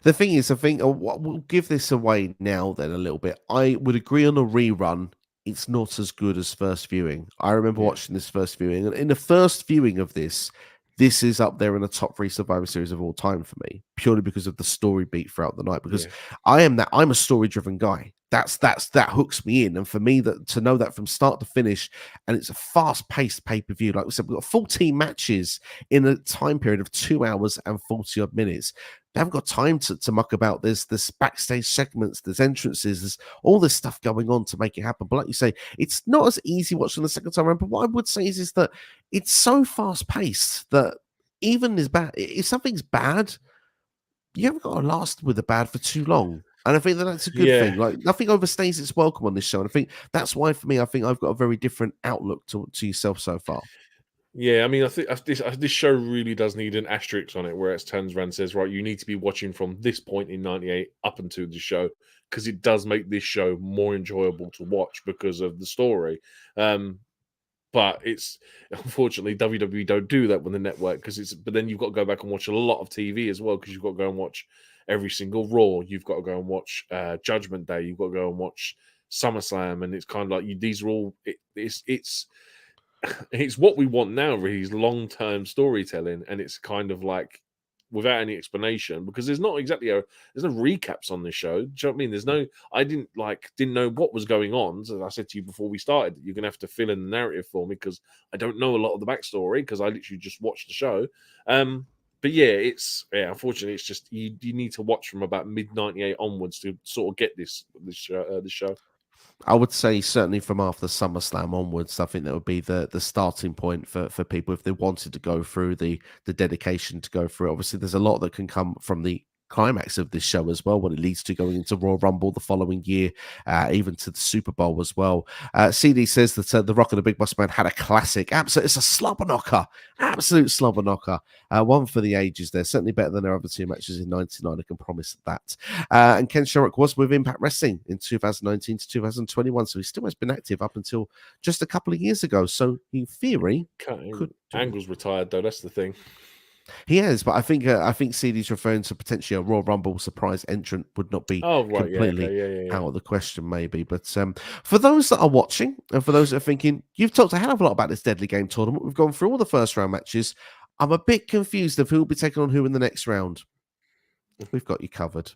The thing is, I think we'll give this away now then a little bit. I would agree on a rerun. It's not as good as first viewing. I remember Yeah. watching this first viewing, and in the first viewing of this, this is up there in the top 3 Survivor Series of all time for me, purely because of the story beat throughout the night. Because Yeah. I'm a story driven guy. That hooks me in, and for me that to know that from start to finish, and it's a fast paced pay per view. Like we said, we've got 14 matches in a time period of 2 hours and 40 odd minutes. They haven't got time to muck about. There's backstage segments, there's entrances, there's all this stuff going on to make it happen. But like you say, it's not as easy watching the second time around. But what I would say is that it's so fast paced that even as bad, if something's bad, you haven't got to last with the bad for too long. And I think that's a good thing. Like nothing overstays its welcome on this show. And I think that's why, for me, I think I've got a very different outlook to yourself so far. Yeah, I mean, I think this show really does need an asterisk on it, where it turns around and says, right, you need to be watching from this point in '98 up until the show, because it does make this show more enjoyable to watch because of the story. But it's unfortunately WWE don't do that with the network, but then you've got to go back and watch a lot of TV as well, because you've got to go and watch every single Raw, you've got to go and watch Judgment Day, you've got to go and watch SummerSlam, and it's kind of like these are all it's what we want now, really, is long-term storytelling, and it's kind of like without any explanation, because there's not exactly there's no recaps on this show. Do you know what I mean? There's no, I didn't know what was going on. As I said to you before we started, you're gonna have to fill in the narrative for me, because I don't know a lot of the backstory, because I literally just watched the show. But yeah, unfortunately, it's just you need to watch from about mid '98 onwards to sort of get this show. I would say certainly from after SummerSlam onwards, I think that would be the starting point for people if they wanted to go through the dedication to go through. Obviously, there's a lot that can come from the climax of this show as well, what it leads to going into Royal Rumble the following year, even to the Super Bowl as well. CD says that The Rock and the Big Boss Man had a classic. Absolutely, it's a slobber knocker, absolute slobber knocker. One for the ages there, certainly better than their other 2 matches in '99. I can promise that. And Ken Shamrock was with Impact Wrestling in 2019 to 2021, so he still has been active up until just a couple of years ago. So in theory, Angle's retired though. That's the thing. He is, but I think CD's referring to potentially a Royal Rumble surprise entrant would not be completely out of the question, maybe. But for those that are watching and for those that are thinking, you've talked a hell of a lot about this Deadly Game tournament. We've gone through all the first round matches. I'm a bit confused of who will be taking on who in the next round. We've got you covered.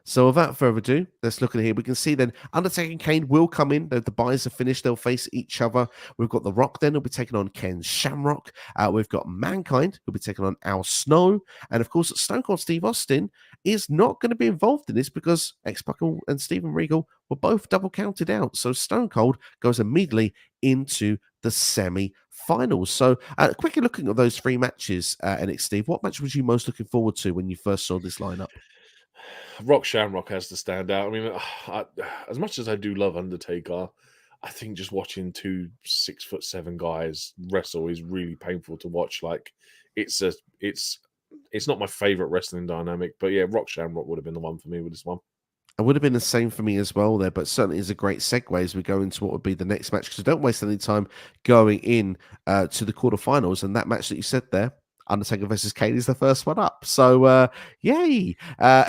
So without further ado, let's look at here. We can see then Undertaker and Kane will come in. The buys are finished. They'll face each other. We've got The Rock then. He'll be taking on Ken Shamrock. We've got Mankind who'll be taking on Al Snow. And of course, Stone Cold Steve Austin is not going to be involved in this because X-Pac and Steven Regal were both double counted out. So Stone Cold goes immediately into the semi-finals. So quickly looking at those 3 matches, NXT, Steve, what match was you most looking forward to when you first saw this lineup? Rock Shamrock has to stand out. I mean, as much as I do love Undertaker, I think just watching 2 6'7" guys wrestle is really painful to watch. Like, it's not my favorite wrestling dynamic, but yeah, Rock Shamrock would have been the one for me with this one. It would have been the same for me as well there, but certainly is a great segue as we go into what would be the next match, because don't waste any time going in to the quarterfinals. And that match that you said there, Undertaker versus Kane, is the first one up. So, yay! I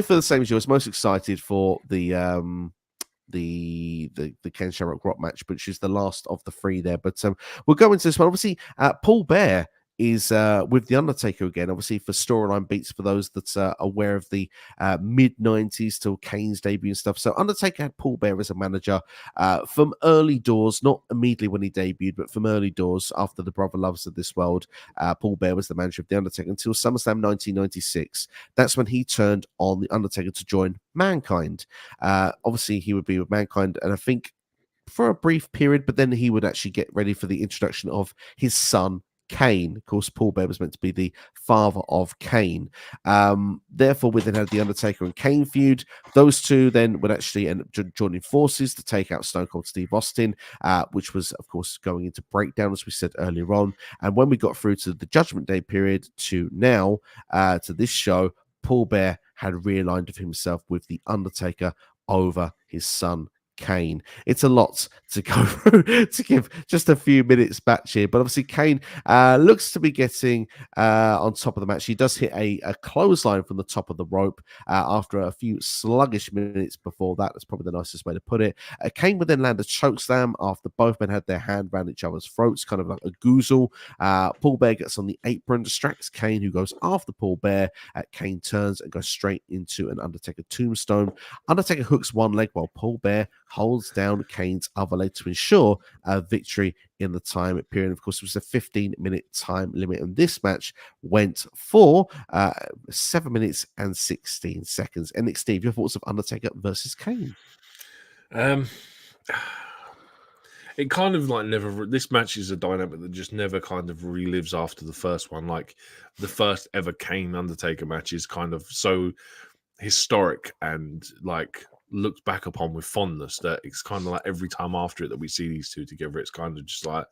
feel the same as you. I was most excited for the Ken Shamrock Rock match, which is the last of the 3 there. But we'll go into this one. Obviously, Paul Bear is with the Undertaker again, obviously for storyline beats for those that are aware of the mid-90s till Kane's debut and stuff. So Undertaker had Paul Bear as a manager from early doors, not immediately when he debuted, but from early doors after the Brother Loves of this world. Paul Bear was the manager of the Undertaker until SummerSlam 1996. That's when he turned on the Undertaker to join Mankind. Obviously, he would be with Mankind, and I think for a brief period, but then he would actually get ready for the introduction of his son, Kane. Of course, Paul Bear was meant to be the father of Kane. Therefore, we then had the Undertaker and Kane feud. Those two then would actually end up joining forces to take out Stone Cold Steve Austin, which was, of course, going into breakdown, as we said earlier on. And when we got through to the Judgment Day period to now, to this show, Paul Bear had realigned of himself with the Undertaker over his son, Kane. It's a lot to go through to give just a few minutes back here, but obviously Kane looks to be getting on top of the match. He does hit a clothesline from the top of the rope after a few sluggish minutes before that. That's probably the nicest way to put it. Kane would then land a chokeslam after both men had their hand around each other's throats, kind of like a goozle. Paul Bear gets on the apron, distracts Kane, who goes after Paul Bear. Kane turns and goes straight into an Undertaker tombstone. Undertaker hooks one leg while Paul Bear holds down Kane's other leg to ensure a victory in the time period. Of course, it was a 15-minute time limit, and this match went for 7 minutes and 16 seconds. And Nick, Steve, your thoughts of Undertaker versus Kane? It kind of like never. This match is a dynamic that just never kind of relives after the first one. Like the first ever Kane Undertaker match is kind of so historic and like looked back upon with fondness that it's kind of like every time after it that we see these two together, it's kind of just like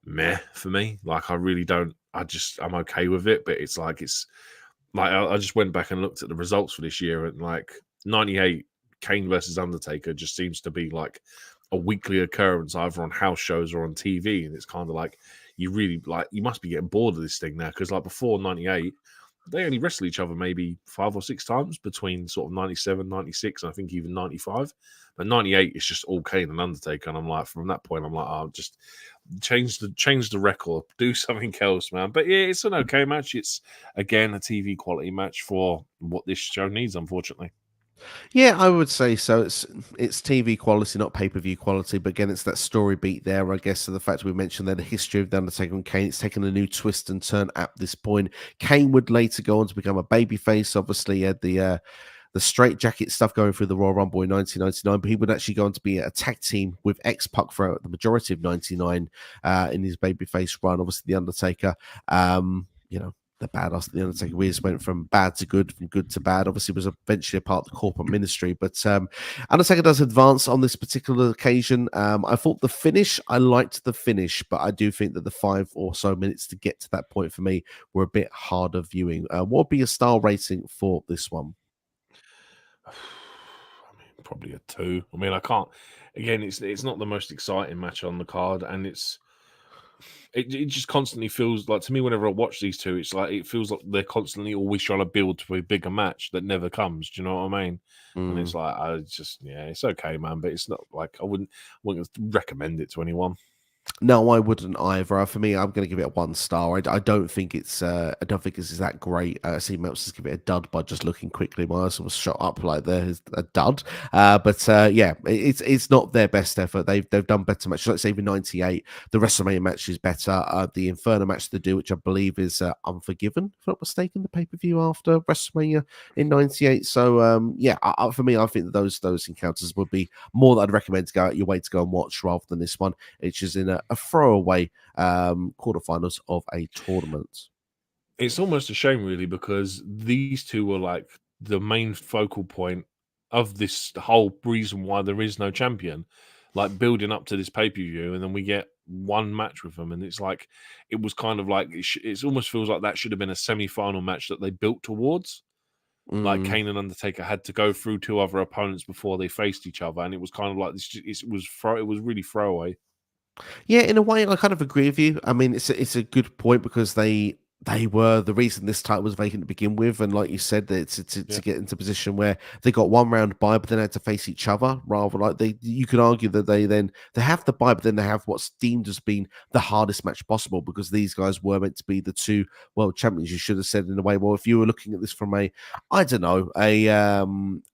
meh for me. Like I really don't. I'm okay with it, but it's like I just went back and looked at the results for this year, and like 98 Kane versus Undertaker just seems to be like a weekly occurrence either on house shows or on TV, and it's kind of like you must be getting bored of this thing now, because like before 98 they only wrestled each other maybe 5 or 6 times between sort of 97, 96, and I think even 95. But 98 is just all Kane and Undertaker, and I'm like, from that point, I'm like, oh, just change the record, do something else, man. But yeah, it's an okay match. It's again a TV quality match for what this show needs, unfortunately. Yeah, I would say so. It's TV quality, not pay-per-view quality. But again, it's that story beat there, I guess. So the fact we mentioned there, the history of the Undertaker and Kane, it's taken a new twist and turn at this point. Kane would later go on to become a babyface. Obviously, he had the straight jacket stuff going through the Royal Rumble in 1999, but he would actually go on to be a tag team with X-Pac for the majority of 99 in his babyface run. Obviously, the Undertaker, the badass the Undertaker just went from bad to good, from good to bad. Obviously, was eventually a part of the corporate ministry, but Undertaker does advance on this particular occasion. I thought I liked the finish, but I do think that the 5 or so minutes to get to that point for me were a bit harder viewing. What would be a star rating for this one? I mean, probably a 2. I mean, I can't. Again, it's not the most exciting match on the card, and it just constantly feels like, to me, whenever I watch these two, it's like it feels like they're constantly always trying to build to a bigger match that never comes. Do you know what I mean? And it's like it's okay, man, but it's not like I wouldn't recommend it to anyone. No, I wouldn't either. For me, I'm going to give it a 1 star. I don't think it's that great. I see Meltz just give it a dud by just looking quickly. My eyes was shot up like there's a dud. It's not their best effort. They've done better matches. Let's say even 98, the WrestleMania match is better. The Inferno match they do, which I believe is Unforgiven, if I'm not mistaken, the pay-per-view after WrestleMania in 98. So for me, I think that those encounters would be more that I'd recommend to go out your way to go and watch rather than this one, which is in a throwaway quarterfinals of a tournament. It's almost a shame, really, because these two were like the main focal point of this whole reason why there is no champion, like building up to this pay-per-view, and then we get one match with them, and it's like it was kind of like it almost feels like that should have been a semi-final match that they built towards. Like Kane and Undertaker had to go through 2 other opponents before they faced each other, and it was kind of like this. It was really throwaway. Yeah, in a way, I kind of agree with you. I mean, it's a good point because they were the reason this title was vacant to begin with, and like you said, that to get into a position where they got 1 round bye, but then had to face each other. Rather, like you could argue that they have the bye, but then they have what's deemed as being the hardest match possible because these guys were meant to be the 2 world champions. You should have said in a way, well, if you were looking at this from a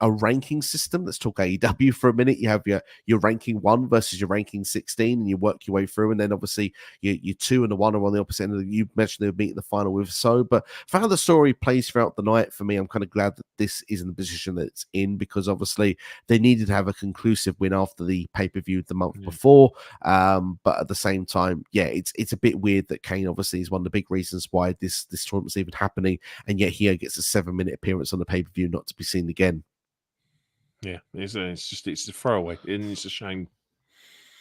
ranking system, let's talk AEW for a minute. You have your ranking 1 versus your ranking 16, and you work your way through, and then obviously your 2 and the 1 are on the opposite end. You mentioned they would meet in the final with so. But for how the story plays throughout the night, for me, I'm kind of glad that this is in the position that it's in, because obviously they needed to have a conclusive win after the pay-per-view the month before. But at the same time, yeah, it's a bit weird that Kane obviously is one of the big reasons why this tournament's even happening, and yet he gets a 7-minute appearance on the pay-per-view not to be seen again. Yeah, it's a throwaway, and it's a shame.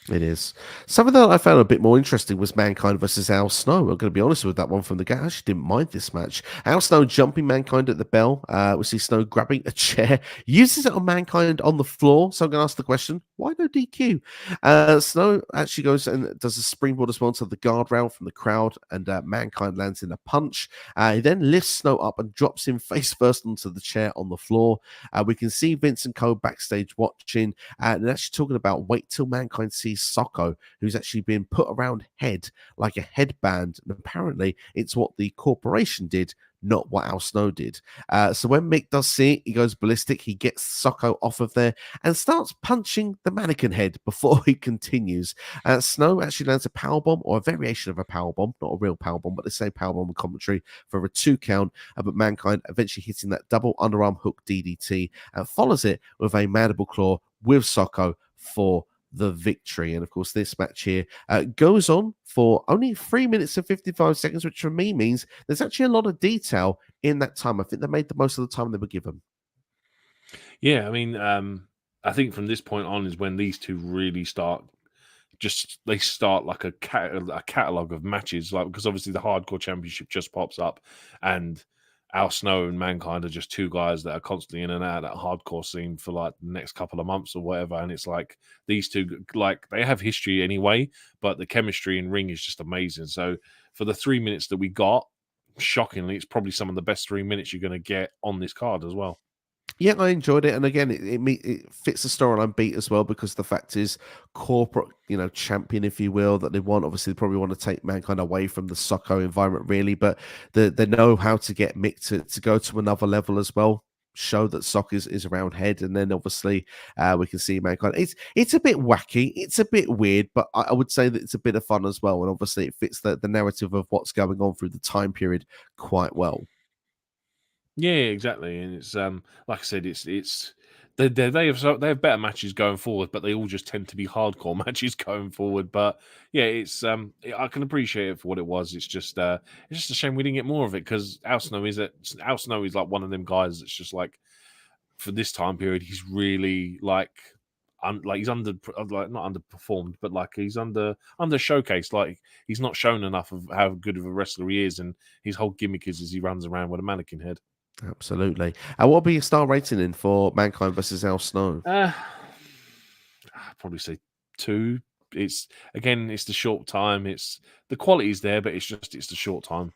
It is. Something that I found a bit more interesting was Mankind versus Al Snow. I'm going to be honest with that one from the get. I actually didn't mind this match. Al Snow jumping Mankind at the bell. We see Snow grabbing a chair, uses it on Mankind on the floor. So I'm going to ask the question, why no DQ? Snow actually goes and does a springboard as well to the guardrail from the crowd, and Mankind lands in a punch. He then lifts Snow up and drops him face first onto the chair on the floor. We can see Vince and Co backstage watching, and actually talking about wait till Mankind sees Socko, who's actually been put around head like a headband, and apparently it's what the corporation did, not what Al Snow did. So when Mick does see it, he goes ballistic. He gets Socko off of there and starts punching the mannequin head before he continues. Snow actually lands a powerbomb, or a variation of a powerbomb, not a real powerbomb, but they say powerbomb in commentary, for a 2 count. But Mankind eventually hitting that double underarm hook DDT and follows it with a mandible claw with Socko for the victory. And of course, this match here goes on for only 3 minutes and 55 seconds, which for me means there's actually a lot of detail in that time. I think they made the most of the time they were given. Yeah, I mean, I think from this point on is when these two really start. They start like a catalog of matches, like, because obviously the Hardcore Championship just pops up, and Al Snow and Mankind are just two guys that are constantly in and out of that hardcore scene for like the next couple of months or whatever. And it's like these two, like, they have history anyway, but the chemistry in ring is just amazing. So for the 3 minutes that we got, shockingly, it's probably some of the best 3 minutes you're going to get on this card as well. Yeah, I enjoyed it, and again, it fits the storyline beat as well, because the fact is, corporate, champion, if you will, that they want. Obviously, they probably want to take Mankind away from the Socko environment, really, but they know how to get Mick to go to another level as well. Show that Sock is around head, and then obviously we can see Mankind. It's a bit wacky, it's a bit weird, but I would say that it's a bit of fun as well, and obviously it fits the narrative of what's going on through the time period quite well. Yeah, exactly, and it's like I said, it's they have better matches going forward, but they all just tend to be hardcore matches going forward. But yeah, it's I can appreciate it for what it was. It's just a shame we didn't get more of it, because Al Snow is like one of them guys that's just like, for this time period, he's really like he's not underperformed, but like he's under showcased. Like, he's not shown enough of how good of a wrestler he is, and his whole gimmick is he runs around with a mannequin head. Absolutely. And what would be your star rating in for Mankind versus Al Snow? I'd probably say 2. It's the short time. It's the quality's there, but it's the short time.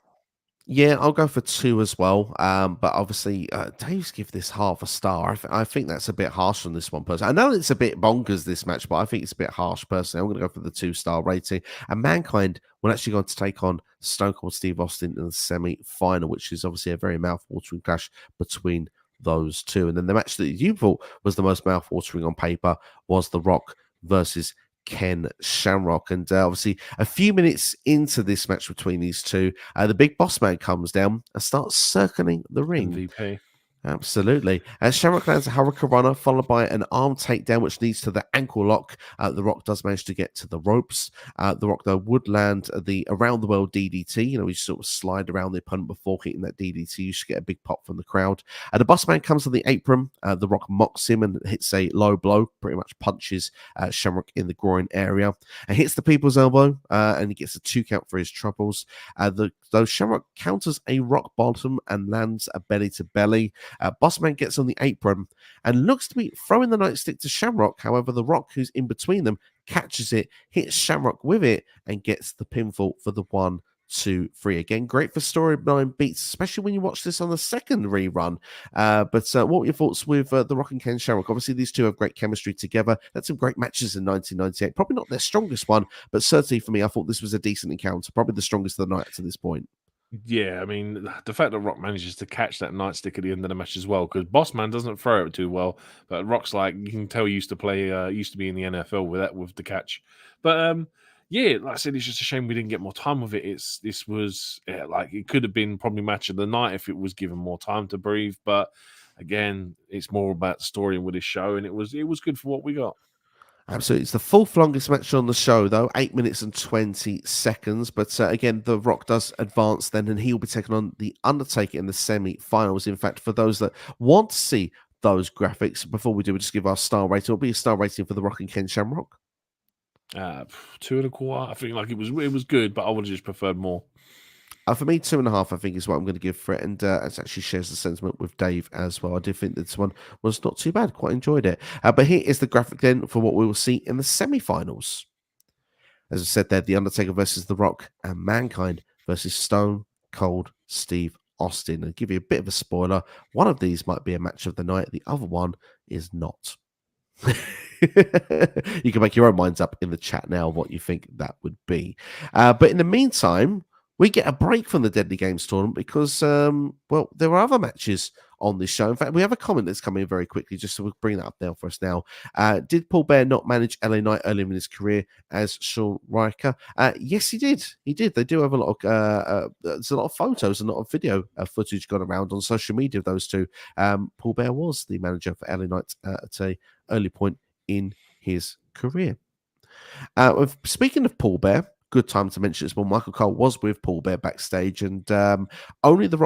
Yeah, I'll go for 2 as well. But obviously, Dave's give this half a star. I think that's a bit harsh on this one person. I know it's a bit bonkers, this match, but I think it's a bit harsh personally. I'm going to go for the 2-star rating. And Mankind will actually go to take on Stone Cold Steve Austin in the semi-final, which is obviously a very mouth-watering clash between those two. And then the match that you thought was the most mouth-watering on paper was The Rock versus Ken Shamrock. And obviously, a few minutes into this match between these two, the big boss man comes down and starts circling the ring. MVP. Absolutely. Shamrock lands a Hurricane Runner, followed by an arm takedown, which leads to the ankle lock. The Rock does manage to get to the ropes. The Rock, though, would land the Around the World DDT. You sort of slide around the opponent before hitting that DDT. You should get a big pop from the crowd. The boss man comes to the apron. The Rock mocks him and hits a low blow, pretty much punches Shamrock in the groin area, and hits the people's elbow, and he gets a 2 count for his troubles. Though Shamrock counters a rock bottom and lands a belly to belly. Bossman gets on the apron and looks to be throwing the nightstick to Shamrock. However, The Rock, who's in between them, catches it, hits Shamrock with it, and gets the pinfall for the 1, 2, 3. Again, great for storyline beats, especially when you watch this on the second rerun. But what were your thoughts with The Rock and Ken Shamrock? Obviously, these two have great chemistry together. That's some great matches in 1998. Probably not their strongest one, but certainly for me, I thought this was a decent encounter. Probably the strongest of the night to this point. Yeah, I mean, the fact that Rock manages to catch that nightstick at the end of the match as well, because Bossman doesn't throw it too well, but Rock's like, you can tell he used to be in the NFL with the catch. But yeah, like I said, it's just a shame we didn't get more time with it. This was like it could have been probably match of the night if it was given more time to breathe. But again, it's more about the story with this show, and it was good for what we got. Absolutely. It's the fourth longest match on the show, though, 8 minutes and 20 seconds. But again, The Rock does advance then, and he'll be taking on The Undertaker in the semi-finals. In fact, for those that want to see those graphics, before we do, we'll just give our star rating. It'll be a star rating for The Rock and Ken Shamrock. 2.25. I think like it was good, but I would have just preferred more. For me, 2.5, I think, is what I'm going to give for it. And it actually shares the sentiment with Dave as well. I did think this one was not too bad. Quite enjoyed it. But here is the graphic then for what we will see in the semi-finals. As I said there, The Undertaker versus The Rock and Mankind versus Stone Cold Steve Austin. And give you a bit of a spoiler, one of these might be a match of the night. The other one is not. You can make your own minds up in the chat now what you think that would be. But in the meantime, we get a break from the Deadly Games tournament because, well, there are other matches on this show. In fact, we have a comment that's coming in very quickly, just so we'll bring that up there for us now. Did Paul Bear not manage LA Knight earlier in his career as Shawn Riker? Yes, he did. He did. They do have a lot of, there's a lot of photos and a lot of video footage gone around on social media of those two. Paul Bear was the manager for LA Knight at an early point in his career. Speaking of Paul Bear, good time to mention as well. Michael Cole was with Paul Bear backstage, and only the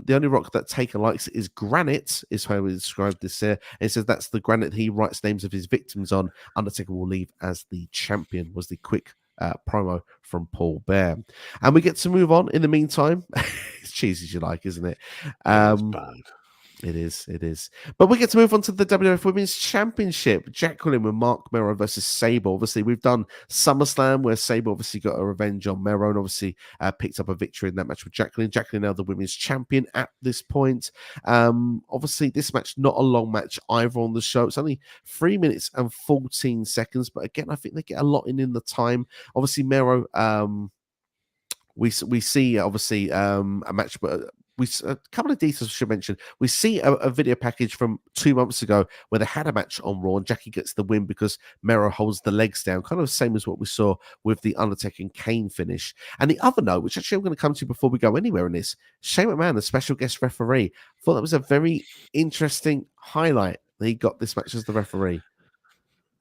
only rock that Taker likes is granite, is how we described this here. And it says that's the granite he writes names of his victims on. Undertaker will leave as the champion, was the quick promo from Paul Bear. And we get to move on in the meantime. It's cheesy as you like, isn't it? It's bad. It is. But we get to move on to the WWF Women's Championship. Jacqueline with Marc Mero versus Sable. Obviously, we've done SummerSlam where Sable obviously got a revenge on Mero and obviously picked up a victory in that match with Jacqueline. Jacqueline now the Women's Champion at this point. Obviously, this match, not a long match either on the show. It's only 3 minutes and 14 seconds. But again, I think they get a lot in the time. Obviously, Mero, we see obviously a match, but a couple of details I should mention. We see a video package from 2 months ago where they had a match on Raw and Jackie gets the win because Mero holds the legs down, kind of the same as what we saw with the Undertaker and Kane finish. And the other note, which actually I'm going to come to before we go anywhere in this, Shane McMahon, the special guest referee, I thought that was a very interesting highlight that he got this match as the referee.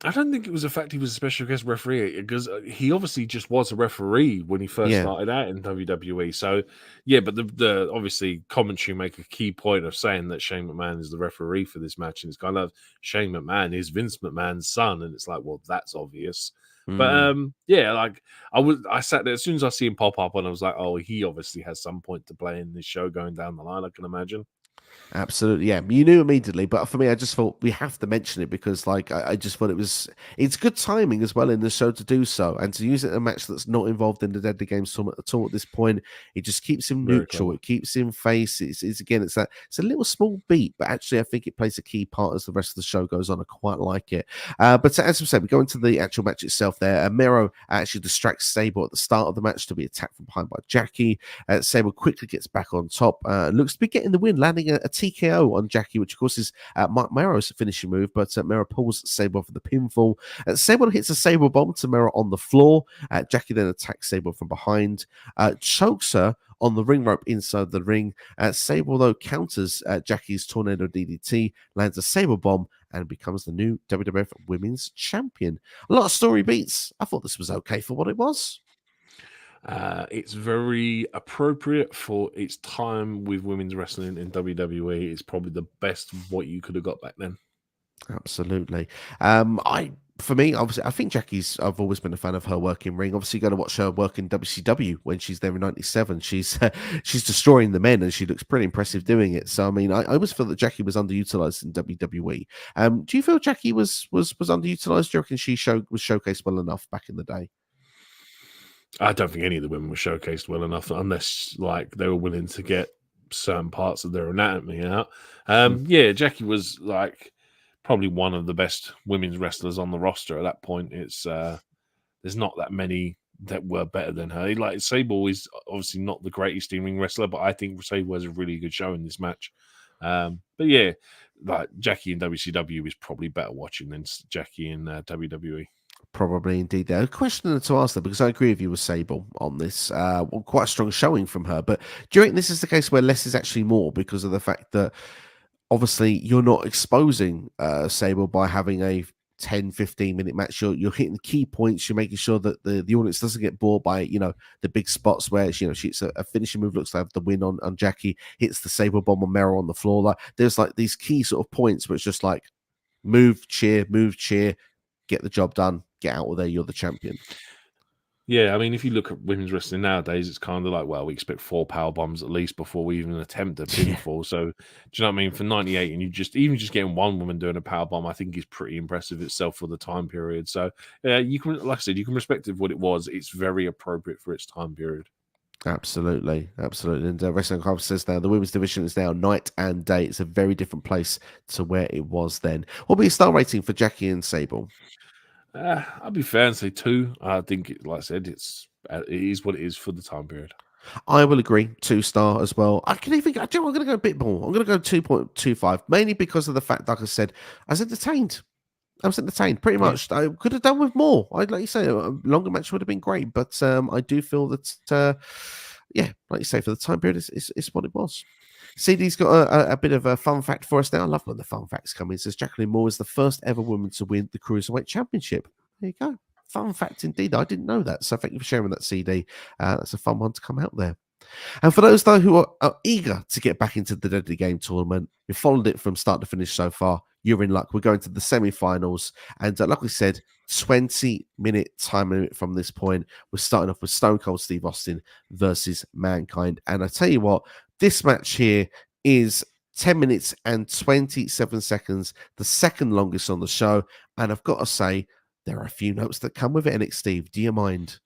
I don't think it was the fact he was a special guest referee, because he obviously just was a referee when he first started out in WWE. So, yeah, but the obviously commentary make a key point of saying that Shane McMahon is the referee for this match, and it's kind of Shane McMahon is Vince McMahon's son, and it's like, well, that's obvious. But yeah, like I sat there as soon as I see him pop up, and I was like, oh, he obviously has some point to play in this show going down the line, I can imagine. Absolutely, yeah. You knew immediately, but for me, I just thought we have to mention it because, like, I just thought it's good timing as well in the show to do so and to use it in a match that's not involved in the Deadly Games tournament at all at this point. It just keeps him neutral. It keeps him face. It's a little small beat, but actually, I think it plays a key part as the rest of the show goes on. I quite like it. But as I said, we go into the actual match itself. There, Mero actually distracts Sable at the start of the match to be attacked from behind by Jackie. Sable quickly gets back on top. Looks to be getting the win, landing a TKO on Jackie, which of course is Marc Mero's finishing move, but Mero pulls Sable for the pinfall. Sable hits a Sable bomb to Mero on the floor. Jackie then attacks Sable from behind, chokes her on the ring rope inside the ring. Sable, though, counters Jackie's tornado DDT, lands a Sable bomb, and becomes the new WWF Women's Champion. A lot of story beats. I thought this was okay for what it was. It's very appropriate for its time with women's wrestling in WWE. It's probably the best what you could have got back then. Absolutely. For me, obviously, I think I've always been a fan of her work in ring. Obviously, going to watch her work in WCW when she's there in '97. She's destroying the men, and she looks pretty impressive doing it. So, I mean, I always feel that Jackie was underutilized in WWE. Do you feel Jackie was underutilized? Do you reckon she was showcased well enough back in the day? I don't think any of the women were showcased well enough, unless like they were willing to get certain parts of their anatomy out. Yeah, Jackie was like probably one of the best women's wrestlers on the roster at that point. It's there's not that many that were better than her. Like Sable is obviously not the greatest in-ring wrestler, but I think Sable has a really good show in this match. But yeah, like Jackie in WCW is probably better watching than Jackie in WWE. Probably indeed. There, a question to ask them, because I agree with you with Sable on this. Well, quite a strong showing from her, but do you think this is the case where less is actually more because of the fact that obviously you're not exposing Sable by having a 10-15 minute match? You're hitting the key points. You're making sure that the audience doesn't get bored by the big spots where she hits a finishing move, looks to have the win on Jackie, hits the Sable bomb on Mero on the floor. Like there's like these key sort of points where it's just like move, cheer, get the job done, get out of there. You're the champion. Yeah, I mean, if you look at women's wrestling nowadays, it's kind of like, well, we expect 4 power bombs at least before we even attempt a pinfall. So, do you know what I mean? For 98, and you even just getting one woman doing a power bomb, I think is pretty impressive itself for the time period. So, yeah, you can, like I said, you can respect it for what it was. It's very appropriate for its time period. Absolutely. And Wrestling Club says now the women's division is now night and day. It's a very different place to where it was then. What will be your star rating for Jackie and Sable? I'll be fair and say 2. I think, like I said, it is what it is for the time period. I will agree, 2-star as well. I'm going to go a bit more. I'm going to go 2.25, mainly because of the fact, like I said, I was entertained. Pretty much. I could have done with more. Like you say, a longer match would have been great, but I do feel that, like you say, for the time period, it's what it was. CD's got a bit of a fun fact for us now. I love when the fun facts come in. It says Jacqueline Moore is the first ever woman to win the Cruiserweight Championship. There you go. Fun fact indeed. I didn't know that. So thank you for sharing that, CD. That's a fun one to come out there. And for those, though, who are eager to get back into the Deadly Game tournament, you've followed it from start to finish so far, you're in luck. We're going to the semi-finals. And like we said, 20-minute time limit from this point. We're starting off with Stone Cold Steve Austin versus Mankind. And I tell you what, this match here is 10 minutes and 27 seconds, the second longest on the show. And I've got to say, there are a few notes that come with it. And Steve, do you mind?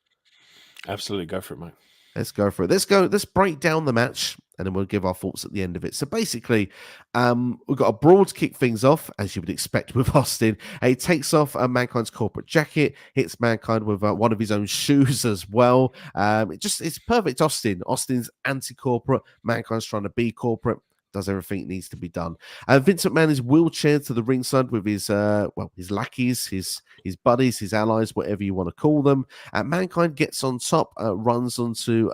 Absolutely. Go for it, mate. Let's go for it. Let's break down the match, and then we'll give our thoughts at the end of it. So basically, we've got a brawl to kick things off, as you would expect with Austin. He takes off Mankind's corporate jacket, hits Mankind with one of his own shoes as well. It's perfect Austin. Austin's anti-corporate. Mankind's trying to be corporate. Does everything that needs to be done. Vince McMahon is wheelchaired to the ringside with his lackeys, his buddies, his allies, whatever you want to call them. Mankind gets on top, runs onto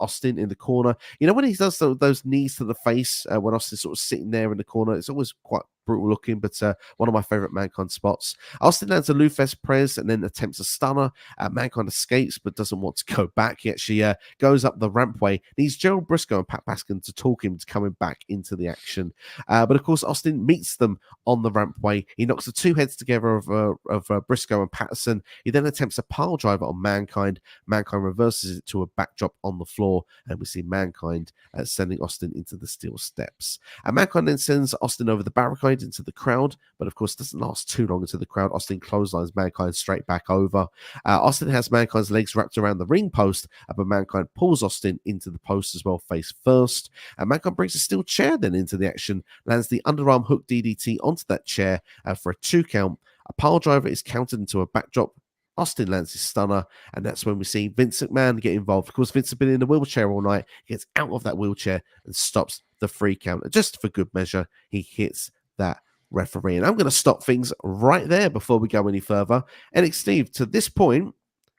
Austin in the corner. When he does those knees to the face, when Austin's sort of sitting there in the corner, it's always quite brutal looking, but one of my favorite Mankind spots. Austin lands a Lufes press and then attempts a stunner. Mankind escapes but doesn't want to go back. He actually goes up the rampway. Needs Gerald Briscoe and Pat Paskin to talk him to coming back into the action. But of course, Austin meets them on the rampway. He knocks the two heads together of Briscoe and Patterson. He then attempts a pile driver on Mankind. Mankind reverses it to a backdrop on the floor, and we see Mankind sending Austin into the steel steps. Mankind then sends Austin over the barricade into the crowd, but of course doesn't last too long into the crowd. Austin clotheslines Mankind straight back over. Austin has Mankind's legs wrapped around the ring post, but Mankind pulls Austin into the post as well, face first. Mankind brings a steel chair then into the action, lands the underarm hook DDT onto that chair for a 2 count. A pile driver is countered into a backdrop. Austin lands his stunner, and that's when we see Vince McMahon get involved. Of course, Vince has been in the wheelchair all night. He gets out of that wheelchair and stops the 3 count. And just for good measure, he hits that referee. And I'm going to stop things right there before we go any further. And Steve, to this point,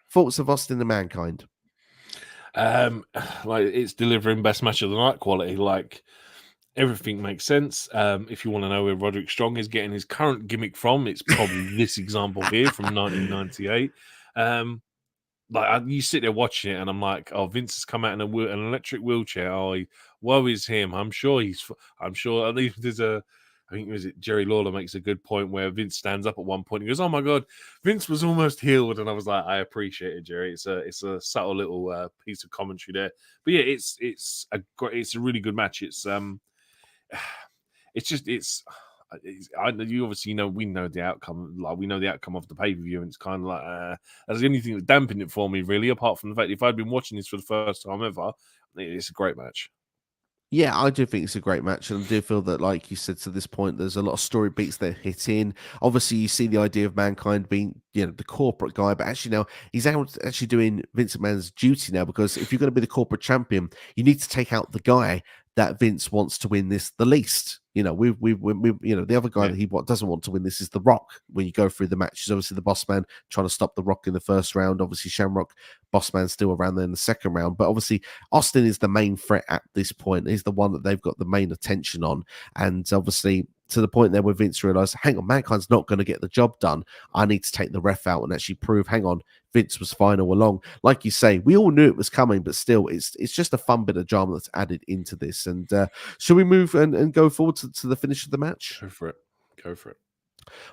thoughts of Austin and Mankind? Like it's delivering best match of the night quality. Like everything makes sense. If you want to know where Roderick Strong is getting his current gimmick from, it's probably this example here from 1998. You sit there watching it, and I'm like, oh, Vince has come out in an electric wheelchair. Oh, woe is him. I'm sure at least there's I think was it Jerry Lawler makes a good point where Vince stands up at one point and goes, "Oh my God, Vince was almost healed," and I was like, "I appreciate it, Jerry. It's a subtle little piece of commentary there." But yeah, it's a really good match. You obviously we know the outcome. Like we know the outcome of the pay-per-view, and it's kind of like that's the only thing that dampened it for me, really. Apart from the fact if I'd been watching this for the first time ever, it's a great match. Yeah, I do think it's a great match, and I do feel that, like you said, to this point, there's a lot of story beats that hit in. Obviously, you see the idea of Mankind being, the corporate guy, but actually now he's out actually doing Vince McMahon's duty now, because if you're going to be the corporate champion, you need to take out the guy that Vince wants to win this the least. You know, we the other guy that he doesn't want to win this is The Rock. When you go through the matches, obviously the Boss Man trying to stop The Rock in the first round. Obviously Shamrock, Boss Man still around there in the second round. But obviously Austin is the main threat at this point. He's the one that they've got the main attention on. And obviously to the point there where Vince realized, hang on, Mankind's not going to get the job done. I need to take the ref out and actually prove, hang on, Vince was fine all along. Like you say, we all knew it was coming, but still, it's just a fun bit of drama that's added into this. And should we move and go forward to the finish of the match? Go for it.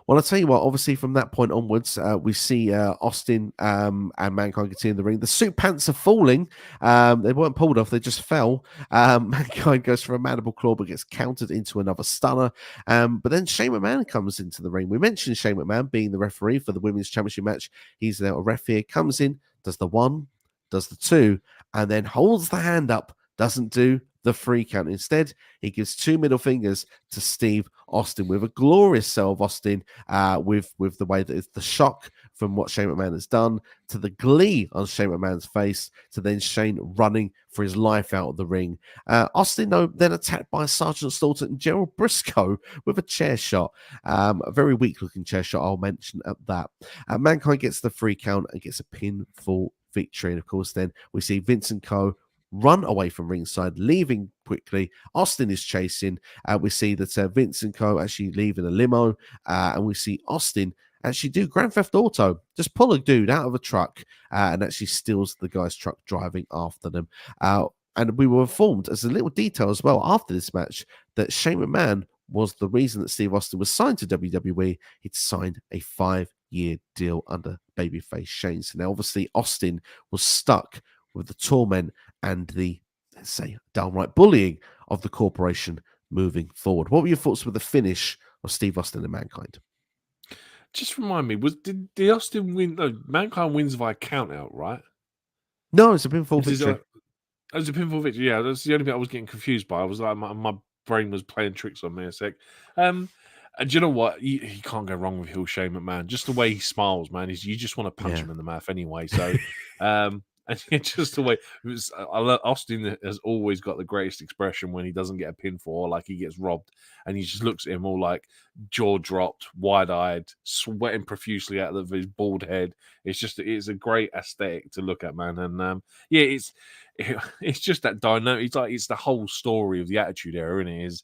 Well, I'll tell you what, obviously from that point onwards, we see Austin and Mankind continue in the ring. The suit pants are falling. They weren't pulled off, they just fell. Mankind goes for a mandible claw, but gets countered into another stunner. But then Shane McMahon comes into the ring. We mentioned Shane McMahon being the referee for the Women's Championship match. He's now a ref here, comes in, does the 1, does the 2, and then holds the hand up, doesn't do the 3 count. Instead, he gives 2 middle fingers to Steve Austin with a glorious sell of Austin, with the way that it's the shock from what Shane McMahon has done, to the glee on Shane McMahon's face, to then Shane running for his life out of the ring. Austin, though, then attacked by Sergeant Slaughter and Gerald Briscoe with a chair shot. A very weak-looking chair shot, I'll mention at that. Mankind gets the 3 count and gets a pinfall victory. And, of course, then we see Vince and Co. run away from ringside, leaving quickly. Austin is chasing. We see that Vince and Co. actually leave in a limo, and we see Austin actually do Grand Theft Auto, just pull a dude out of a truck and actually steals the guy's truck driving after them. And we were informed, as a little detail as well, after this match, that Shane McMahon was the reason that Steve Austin was signed to WWE. He'd signed a 5-year deal under babyface Shane. So now, obviously, Austin was stuck with the torment and the, let's say, downright bullying of the corporation moving forward. What were your thoughts with the finish of Steve Austin and Mankind? Just remind me, did Austin win? No, Mankind wins via countout, right? No, it's a pinfall victory. It was a pinfall victory. Yeah, that's the only bit I was getting confused by. I was like, my brain was playing tricks on me a sec. And do you know what? You can't go wrong with heel Shane McMahon. Just the way he smiles, man. You just want to punch him in the mouth anyway. So, and just the way Austin has always got the greatest expression when he doesn't get a pinfall, or like he gets robbed, and he just looks at him all like jaw dropped, wide eyed, sweating profusely out of his bald head. It's a great aesthetic to look at, man. And it's just that dynamic. It's the whole story of the Attitude Era, isn't it? Is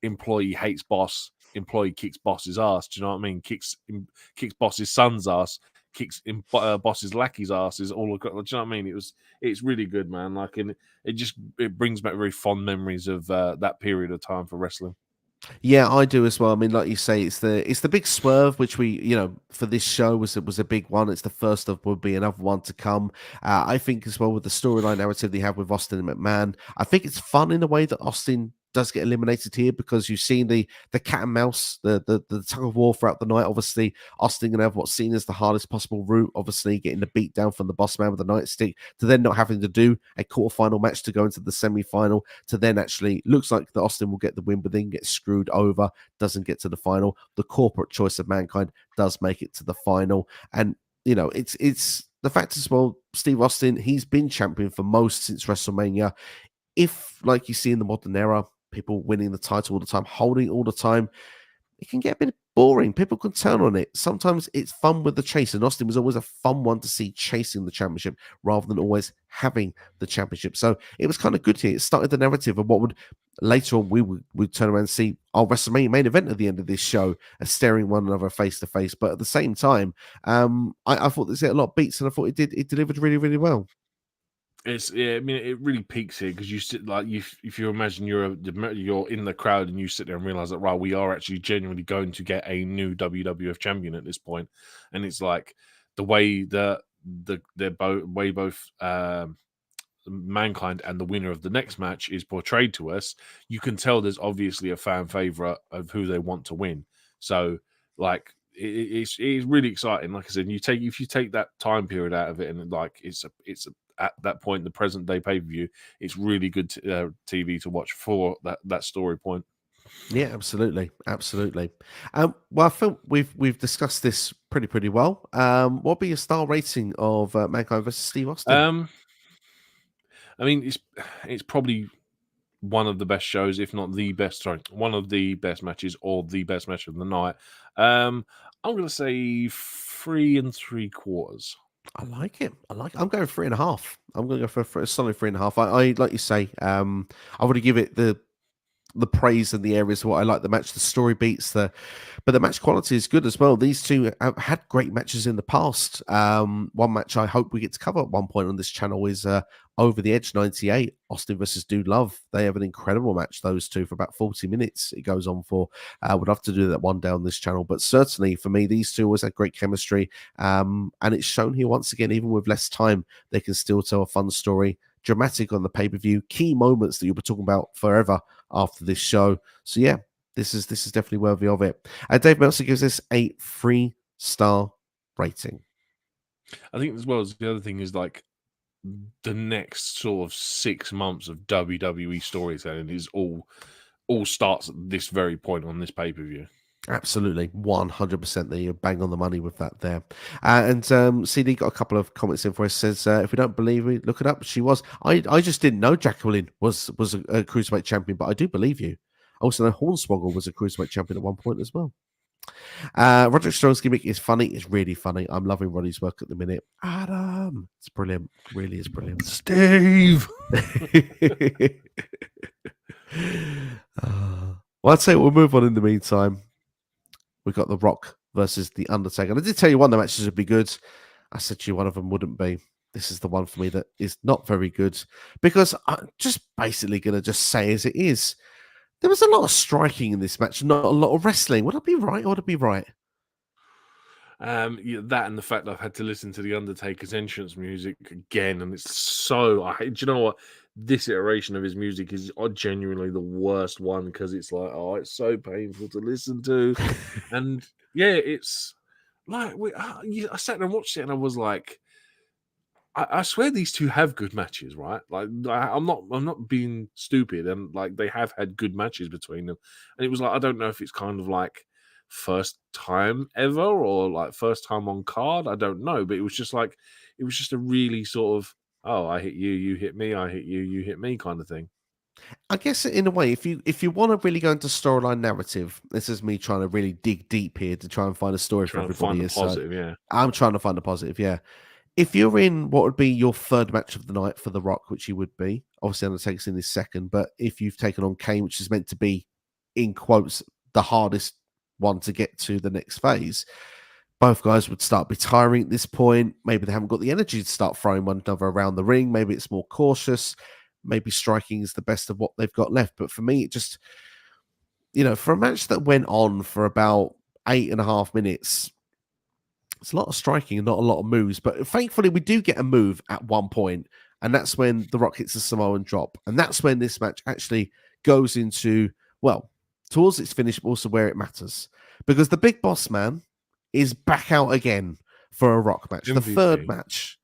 employee hates boss, employee kicks boss's ass. Do you know what I mean? Kicks boss's son's ass, kicks boss's lackey's asses. All do you know what I mean? It's really good, man. Like, and it brings back very fond memories of that period of time for wrestling. Yeah, I do as well. I mean, like you say, it's the big swerve, which we, for this show was a big one. It's the first of would be another one to come. I think as well with the storyline narrative they have with Austin and McMahon. I think it's fun in a way that Austin does get eliminated here, because you've seen the cat and mouse, the tug of war throughout the night. Obviously, Austin gonna have what's seen as the hardest possible route, obviously getting the beat down from the boss man with the nightstick, to then not having to do a quarterfinal match to go into the semi-final, to then actually looks like that Austin will get the win, but then gets screwed over, doesn't get to the final. The corporate choice of Mankind does make it to the final. And it's the fact as well, Steve Austin, he's been champion for most since WrestleMania. If, like you see in the modern era, people winning the title all the time, holding all the time, it can get a bit boring. People can turn on it. Sometimes it's fun with the chase, and Austin was always a fun one to see chasing the championship rather than always having the championship. So it was kind of good here. It started the narrative of what would later on we would turn around and see our WrestleMania main event at the end of this show, as staring one another face to face. But at the same time, I thought this hit a lot of beats, and I thought it delivered really, really well. I mean, it really peaks here because you sit like if you imagine you're in the crowd and you sit there and realize that, right, we are actually genuinely going to get a new WWF champion at this point, and it's like the way that they're both Mankind and the winner of the next match is portrayed to us. You can tell there's obviously a fan favorite of who they want to win. So like it's really exciting. Like I said, if you take that time period out of it, and like it's at that point, the present day pay-per-view, it's really good TV to watch for that story point. Yeah, absolutely. Well, I think we've discussed this pretty well. What would be your star rating of Mankind versus Steve Austin? I mean, it's probably one of the best shows, if not the best. Sorry, one of the best matches or the best match of the night. I'm going to say 3 3/4. I like it. I'm going 3.5. I'm going to go for a solid 3.5. I like you say. I want to give it the praise and the areas what I like the match. The story beats but the match quality is good as well. These two have had great matches in the past. One match I hope we get to cover at one point on this channel is Over the Edge 98, Austin versus Dude Love. They have an incredible match, those two, for about 40 minutes it goes on for. Would love to do that one day on this channel, but certainly for me, these two always had great chemistry, and it's shown here once again, even with less time, they can still tell a fun story. Dramatic on the pay-per-view, key moments that you'll be talking about forever after this show. So yeah, this is definitely worthy of it. Dave Meltzer gives this a 3-star rating. I think as well as the other thing is like the next sort of 6 months of WWE storytelling is all starts at this very point on this pay-per-view. Absolutely, 100%. There, you bang on the money with that there. And CD got a couple of comments in for us. Says, if we don't believe me, look it up. She was. I just didn't know Jacqueline was a cruiserweight champion, but I do believe you. I also know Hornswoggle was a cruiserweight champion at one point as well. Roderick Strong's gimmick is funny. It's really funny. I'm loving Roddy's work at the minute. Adam, it's brilliant. Really is brilliant. Steve. Well, I'd say we'll move on in the meantime. We've got The Rock versus The Undertaker. And I did tell you one of the matches would be good. I said to you one of them wouldn't be. This is the one for me that is not very good, because I'm just basically going to just say as it is. There was a lot of striking in this match, not a lot of wrestling. Would I be right or would I be right? Yeah, that and the fact that I've had to listen to the Undertaker's entrance music again, and it's so. Do you know what? This iteration of his music is genuinely the worst one, because it's like, oh, it's so painful to listen to, and yeah, it's like I sat there and watched it, and I was like, I swear these two have good matches, right? Like I'm not being stupid, and like they have had good matches between them, and it was like, I don't know if it's kind of like first time ever or like first time on card, I don't know, but it was just a really sort of, oh, I hit you, you hit me, I hit you, you hit me kind of thing. I guess in a way, if you want to really go into storyline narrative, this is me trying to really dig deep here to try and find a story for everybody. Positive, yeah. I'm trying to find a positive, yeah. If you're in what would be your third match of the night for The Rock, which you would be, obviously Undertaker's in his second, but if you've taken on Kane, which is meant to be, in quotes, the hardest one to get to the next phase, both guys would start be tiring at this point. Maybe they haven't got the energy to start throwing one another around the ring. Maybe it's more cautious. Maybe striking is the best of what they've got left. But for me, it just, for a match that went on for about 8.5 minutes, it's a lot of striking and not a lot of moves. But thankfully, we do get a move at one point, and that's when The Rock hits a Samoan drop. And that's when this match actually goes into, well, towards its finish, but also where it matters. Because the Big Boss Man is back out again for a Rock match. MVP. The third match.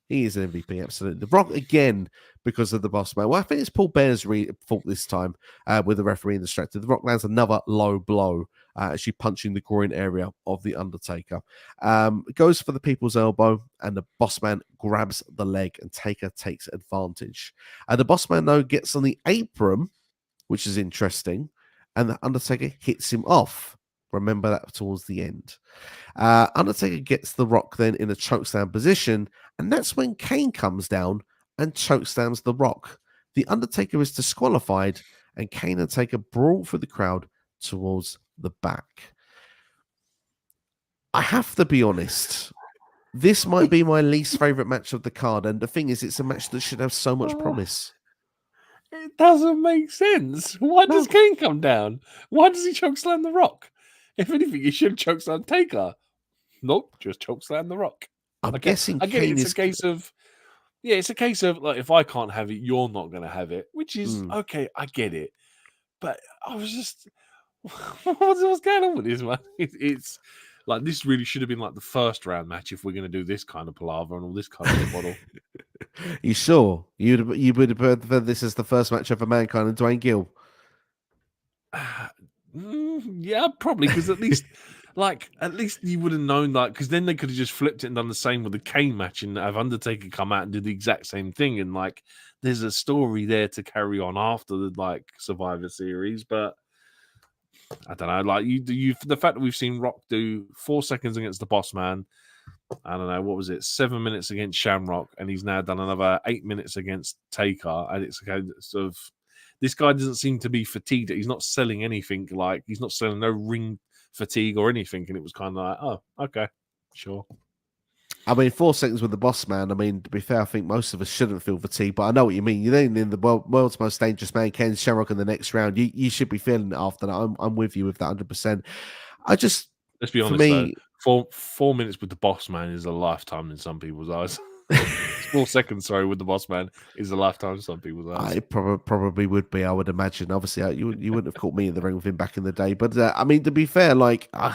He is an MVP, absolutely. The Rock again because of the Boss Man. Well, I think it's Paul Bear's fault this time with the referee and distracted. The Rock lands another low blow, actually punching the groin area of the Undertaker. Goes for the people's elbow, and the Boss Man grabs the leg, and Taker takes advantage. The Boss Man, though, gets on the apron, which is interesting, and the Undertaker hits him off. Remember that towards the end. Undertaker gets The Rock then in a chokeslam position, and that's when Kane comes down and chokeslams The Rock. The Undertaker is disqualified, and Kane and Taker brawl through the crowd towards the back. I have to be honest, this might be my least favorite match of the card, and the thing is, it's a match that should have so much promise. It doesn't make sense. Why does Kane come down? Why does he chokeslam The Rock? If anything, he should chokeslam Taker. Nope, just chokeslam The Rock. I'm guessing Kane it's a case of, it's a case of like, if I can't have it, you're not going to have it, which is okay. I get it, but I was just, what's going on with this, man? It's like, this really should have been like the first round match if we're going to do this kind of palaver and all this kind of model. You sure you would have preferred this as the first match of Mankind and Dwayne Gill? Yeah, probably, because at least Like, at least you would have known that, because then they could have just flipped it and done the same with the Kane match and have Undertaker come out and do the exact same thing. And like, there's a story there to carry on after the like Survivor Series. But I don't know, like you the fact that we've seen Rock do 4 seconds against the Boss Man. I don't know, what was it, 7 minutes against Shamrock, and he's now done another 8 minutes against Taker, and it's kind of sort of, this guy doesn't seem to be fatigued. He's not selling anything, like he's not selling no ring fatigue or anything, and it was kind of like, oh, okay, sure. I mean, 4 seconds with the Boss Man. I mean, to be fair, I think most of us shouldn't feel fatigued, but I know what you mean. You're then in the world's most dangerous man, Ken Shamrock, in the next round. You should be feeling it after that. I'm with you with that 100%. I just, let's be honest, though, 4 minutes with the Boss Man is a lifetime in some people's eyes. 4 seconds, sorry, with the Boss Man is a lifetime in some people's eyes. I probably would be, I would imagine. Obviously, you wouldn't have caught me in the ring with him back in the day. But I mean, to be fair, like, I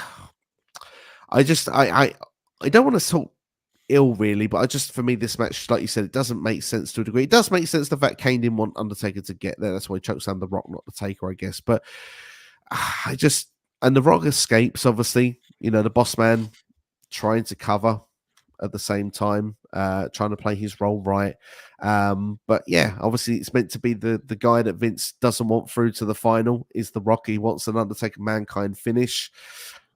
don't want to talk ill, really, but for me, this match, like you said, it doesn't make sense to a degree. It does make sense the fact Kane didn't want Undertaker to get there. That's why he chokes down the Rock, not the Taker, I guess. But and the Rock escapes, obviously, the Boss Man trying to cover at the same time, trying to play his role right. But yeah, obviously it's meant to be the guy that Vince doesn't want through to the final is the Rock. He wants an Undertaker Mankind finish.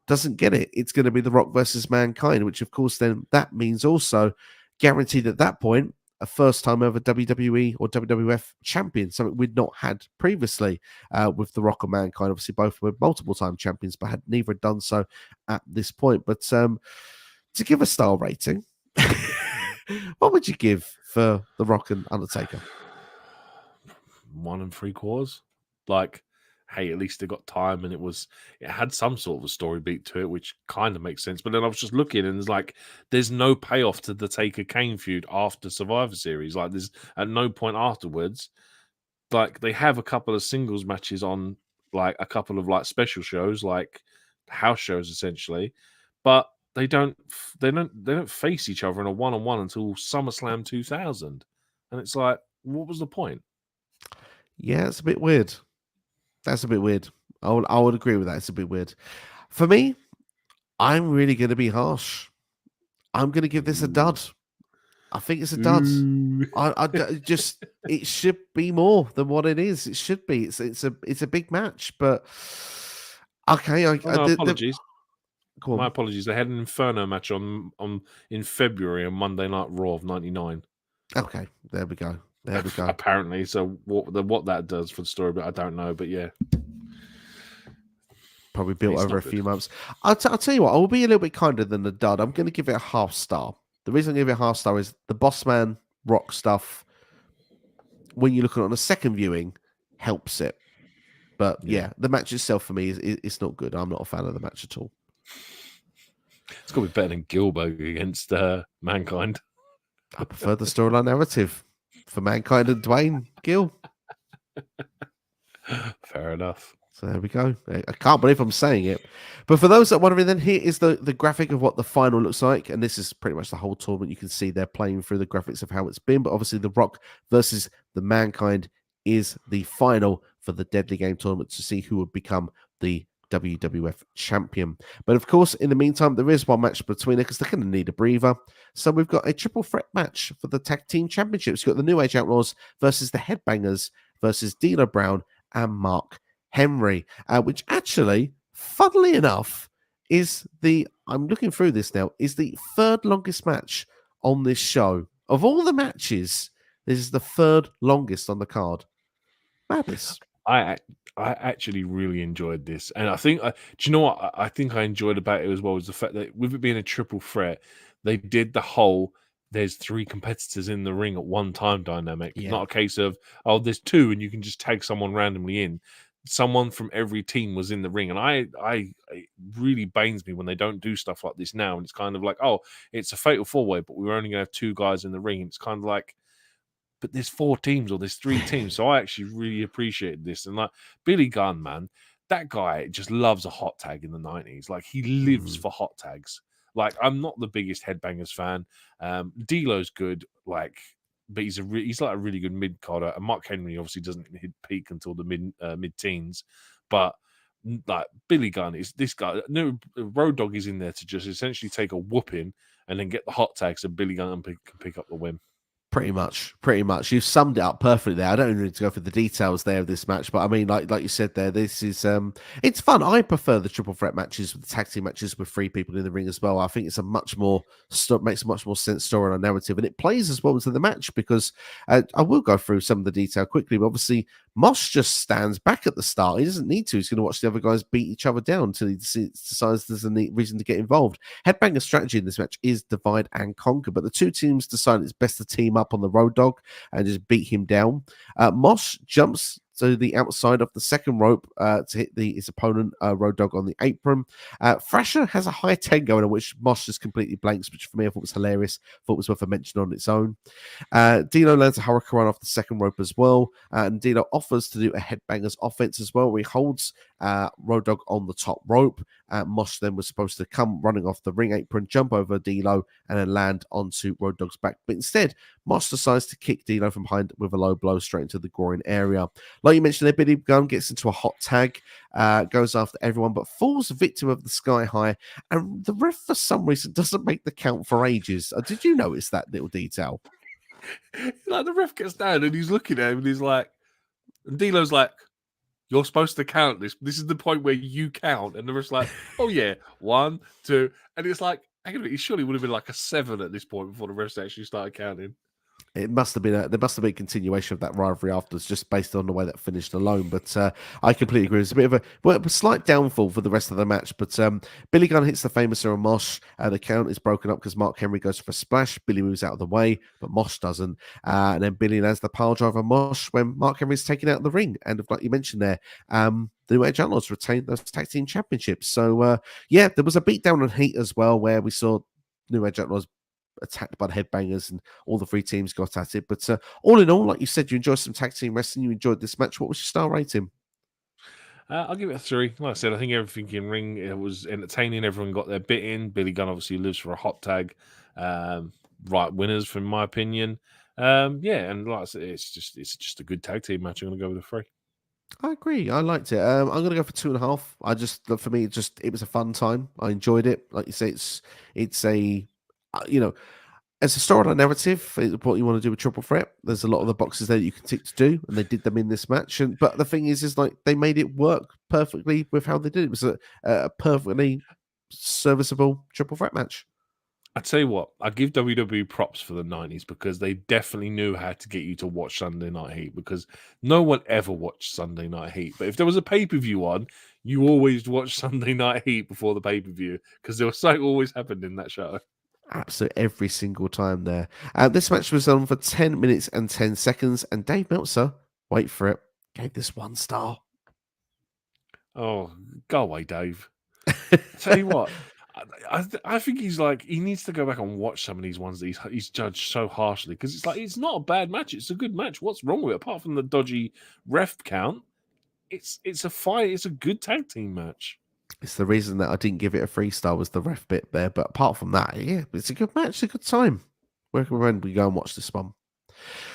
Doesn't get it. It's going to be the Rock versus Mankind, which of course then that means also guaranteed at that point a first time ever WWE or WWF champion, something we'd not had previously with the Rock and Mankind. Obviously both were multiple time champions, but had neither done so at this point. But to give a star rating, what would you give for the Rock and Undertaker? 1 3/4. Like, hey, at least they got time, and it had some sort of a story beat to it, which kind of makes sense. But then I was just looking, and there's no payoff to the Taker Kane feud after Survivor Series. Like, there's at no point afterwards. Like, they have a couple of singles matches on, like a couple of like special shows, like house shows essentially, but they don't face each other in a one-on-one until SummerSlam 2000, and it's like, what was the point? Yeah, it's a bit weird. That's a bit weird. I would agree with that. It's a bit weird. For me, I'm really going to be harsh. I'm going to give this a dud. I think it's a dud. It should be more than what it is. It should be. It's a big match, but okay. Apologies. My apologies. They had an Inferno match on in February on Monday Night Raw of '99. Okay, there we go. Apparently, so what that does for the story, but I don't know. But yeah, probably built over a few months. I'll tell you what. I will be a little bit kinder than the dud. I'm going to give it a half star. The reason I give it a half star is the Boss Man Rock stuff. When you look at it on a second viewing, helps it. But yeah, the match itself for me is not good. I'm not a fan of the match at all. It's got to be better than Gilbert against Mankind. I prefer the storyline narrative for Mankind and Dwayne Gill. Fair enough. So there we go. I can't believe I'm saying it. But for those that are wondering, then here is the graphic of what the final looks like. And this is pretty much the whole tournament. You can see they're playing through the graphics of how it's been. But obviously the Rock versus the Mankind is the final for the Deadly Game tournament to see who would become the WWF champion. But of course, in the meantime, there is one match between it because they're going to need a breather. So we've got a triple threat match for the Tag Team Championships. You've got the New Age Outlaws versus the Headbangers versus D'Lo Brown and Mark Henry, which actually, funnily enough, is I'm looking through this now, is the third longest match on this show. Of all the matches, this is the third longest on the card. Madness. I actually really enjoyed this, and I think, do you know what I think I enjoyed about it as well was the fact that with it being a triple threat, they did the whole there's 3 competitors in the ring at one time dynamic. Yeah. Not a case of there's 2 and you can just tag someone randomly in. Someone from every team was in the ring, and it really banes me when they don't do stuff like this now. And it's kind of like, it's a fatal 4-way, but we're only gonna have 2 guys in the ring. And it's kind of like, but there's 4 teams or there's 3 teams. So I actually really appreciated this. And like Billy Gunn, man, that guy just loves a hot tag in the 90s. Like, he lives for hot tags. Like, I'm not the biggest Headbangers fan. D'Lo's good, like, but he's like a really good mid-carder. And Mark Henry obviously doesn't hit peak until the mid-teens. But like Billy Gunn is this guy. No, Road Dogg is in there to just essentially take a whooping and then get the hot tag so Billy Gunn can pick up the win. Pretty much. You've summed it up perfectly there. I don't even need to go for the details there of this match, but I mean, like you said there, this is it's fun. I prefer the triple threat matches with the tag team matches with 3 people in the ring as well. I think it's a much more makes much more sense story and narrative, and it plays as well into the match because I will go through some of the detail quickly. But obviously, Mosh just stands back at the start. He doesn't need to. He's going to watch the other guys beat each other down until he decides there's a reason to get involved. Headbanger strategy in this match is divide and conquer, but the 2 teams decide it's best to team up on the Road Dogg and just beat him down. Mosh jumps to the outside of the second rope to hit his opponent, Road Dogg, on the apron. Thrasher has a high 10 going on, which Mosh just completely blanks, which for me I thought was hilarious. Thought was worth a mention on its own. Dino lands a hurricane off the second rope as well, and Dino offers to do a headbangers offense as well, where he holds Road Dogg on the top rope. Mosh then was supposed to come running off the ring apron, jump over Dino, and then land onto Road Dogg's back. But instead, Mosh decides to kick Dino from behind with a low blow straight into the groin area. Like you mentioned there, Billy Gunn gets into a hot tag, goes after everyone, but falls victim of the Sky High, and the ref, for some reason, doesn't make the count for ages. Did you notice that little detail? Like the ref gets down and he's looking at him and he's like, and Dino's like, you're supposed to count this. This is the point where you count. And the ref's like, oh yeah, 1, 2. And it's like, hang on a minute, he surely would have been like a 7 at this point before the refs actually started counting. It must have been there must have been a continuation of that rivalry afterwards, just based on the way that finished alone. But I completely agree. It's a bit of a slight downfall for the rest of the match. But Billy Gunn hits the famous Sarah Mosh. The count is broken up because Mark Henry goes for a splash. Billy moves out of the way, but Mosh doesn't. And then Billy lands the power driver Mosh when Mark Henry is taken out of the ring. And like you mentioned there, the Age Outlaws retained those tag team championships. So yeah, there was a beatdown on Heat as well, where we saw New Age Outlaws attacked by the Headbangers and all the 3 teams got at it. But all in all, like you said, you enjoyed some tag team wrestling, you enjoyed this match. What was your star rating? I'll give it a 3. Like I said, I think everything in ring, it was entertaining. Everyone got their bit in. Billy Gunn obviously lives for a hot tag. Right winners, from my opinion. Yeah, and like I said, it's just a good tag team match. I'm going to go with a 3. I agree. I liked it. I'm going to go for 2.5. For me, it was a fun time. I enjoyed it. Like you say, it's a, as a storyline narrative, what you want to do with Triple Threat, there's a lot of the boxes there that you can tick to do, and they did them in this match. But the thing is like they made it work perfectly with how they did it. It was a perfectly serviceable Triple Threat match. I tell you what, I give WWE props for the 90s because they definitely knew how to get you to watch Sunday Night Heat, because no one ever watched Sunday Night Heat. But if there was a pay-per-view on, you always watch Sunday Night Heat before the pay-per-view because there was something always happened in that show. Absolutely every single time there. This match was on for 10 minutes and 10 seconds, and Dave Meltzer, wait for it, gave this 1 star. Oh, go away, Dave. Tell you what, I think he needs to go back and watch some of these ones that he's judged so harshly, because it's like, it's not a bad match. It's a good match. What's wrong with it? Apart from the dodgy ref count, it's a fight. It's a good tag team match. It's the reason that I didn't give it a 3-star was the ref bit there. But apart from that, yeah, it's a good match. It's a good time. We recommend we go and watch this one.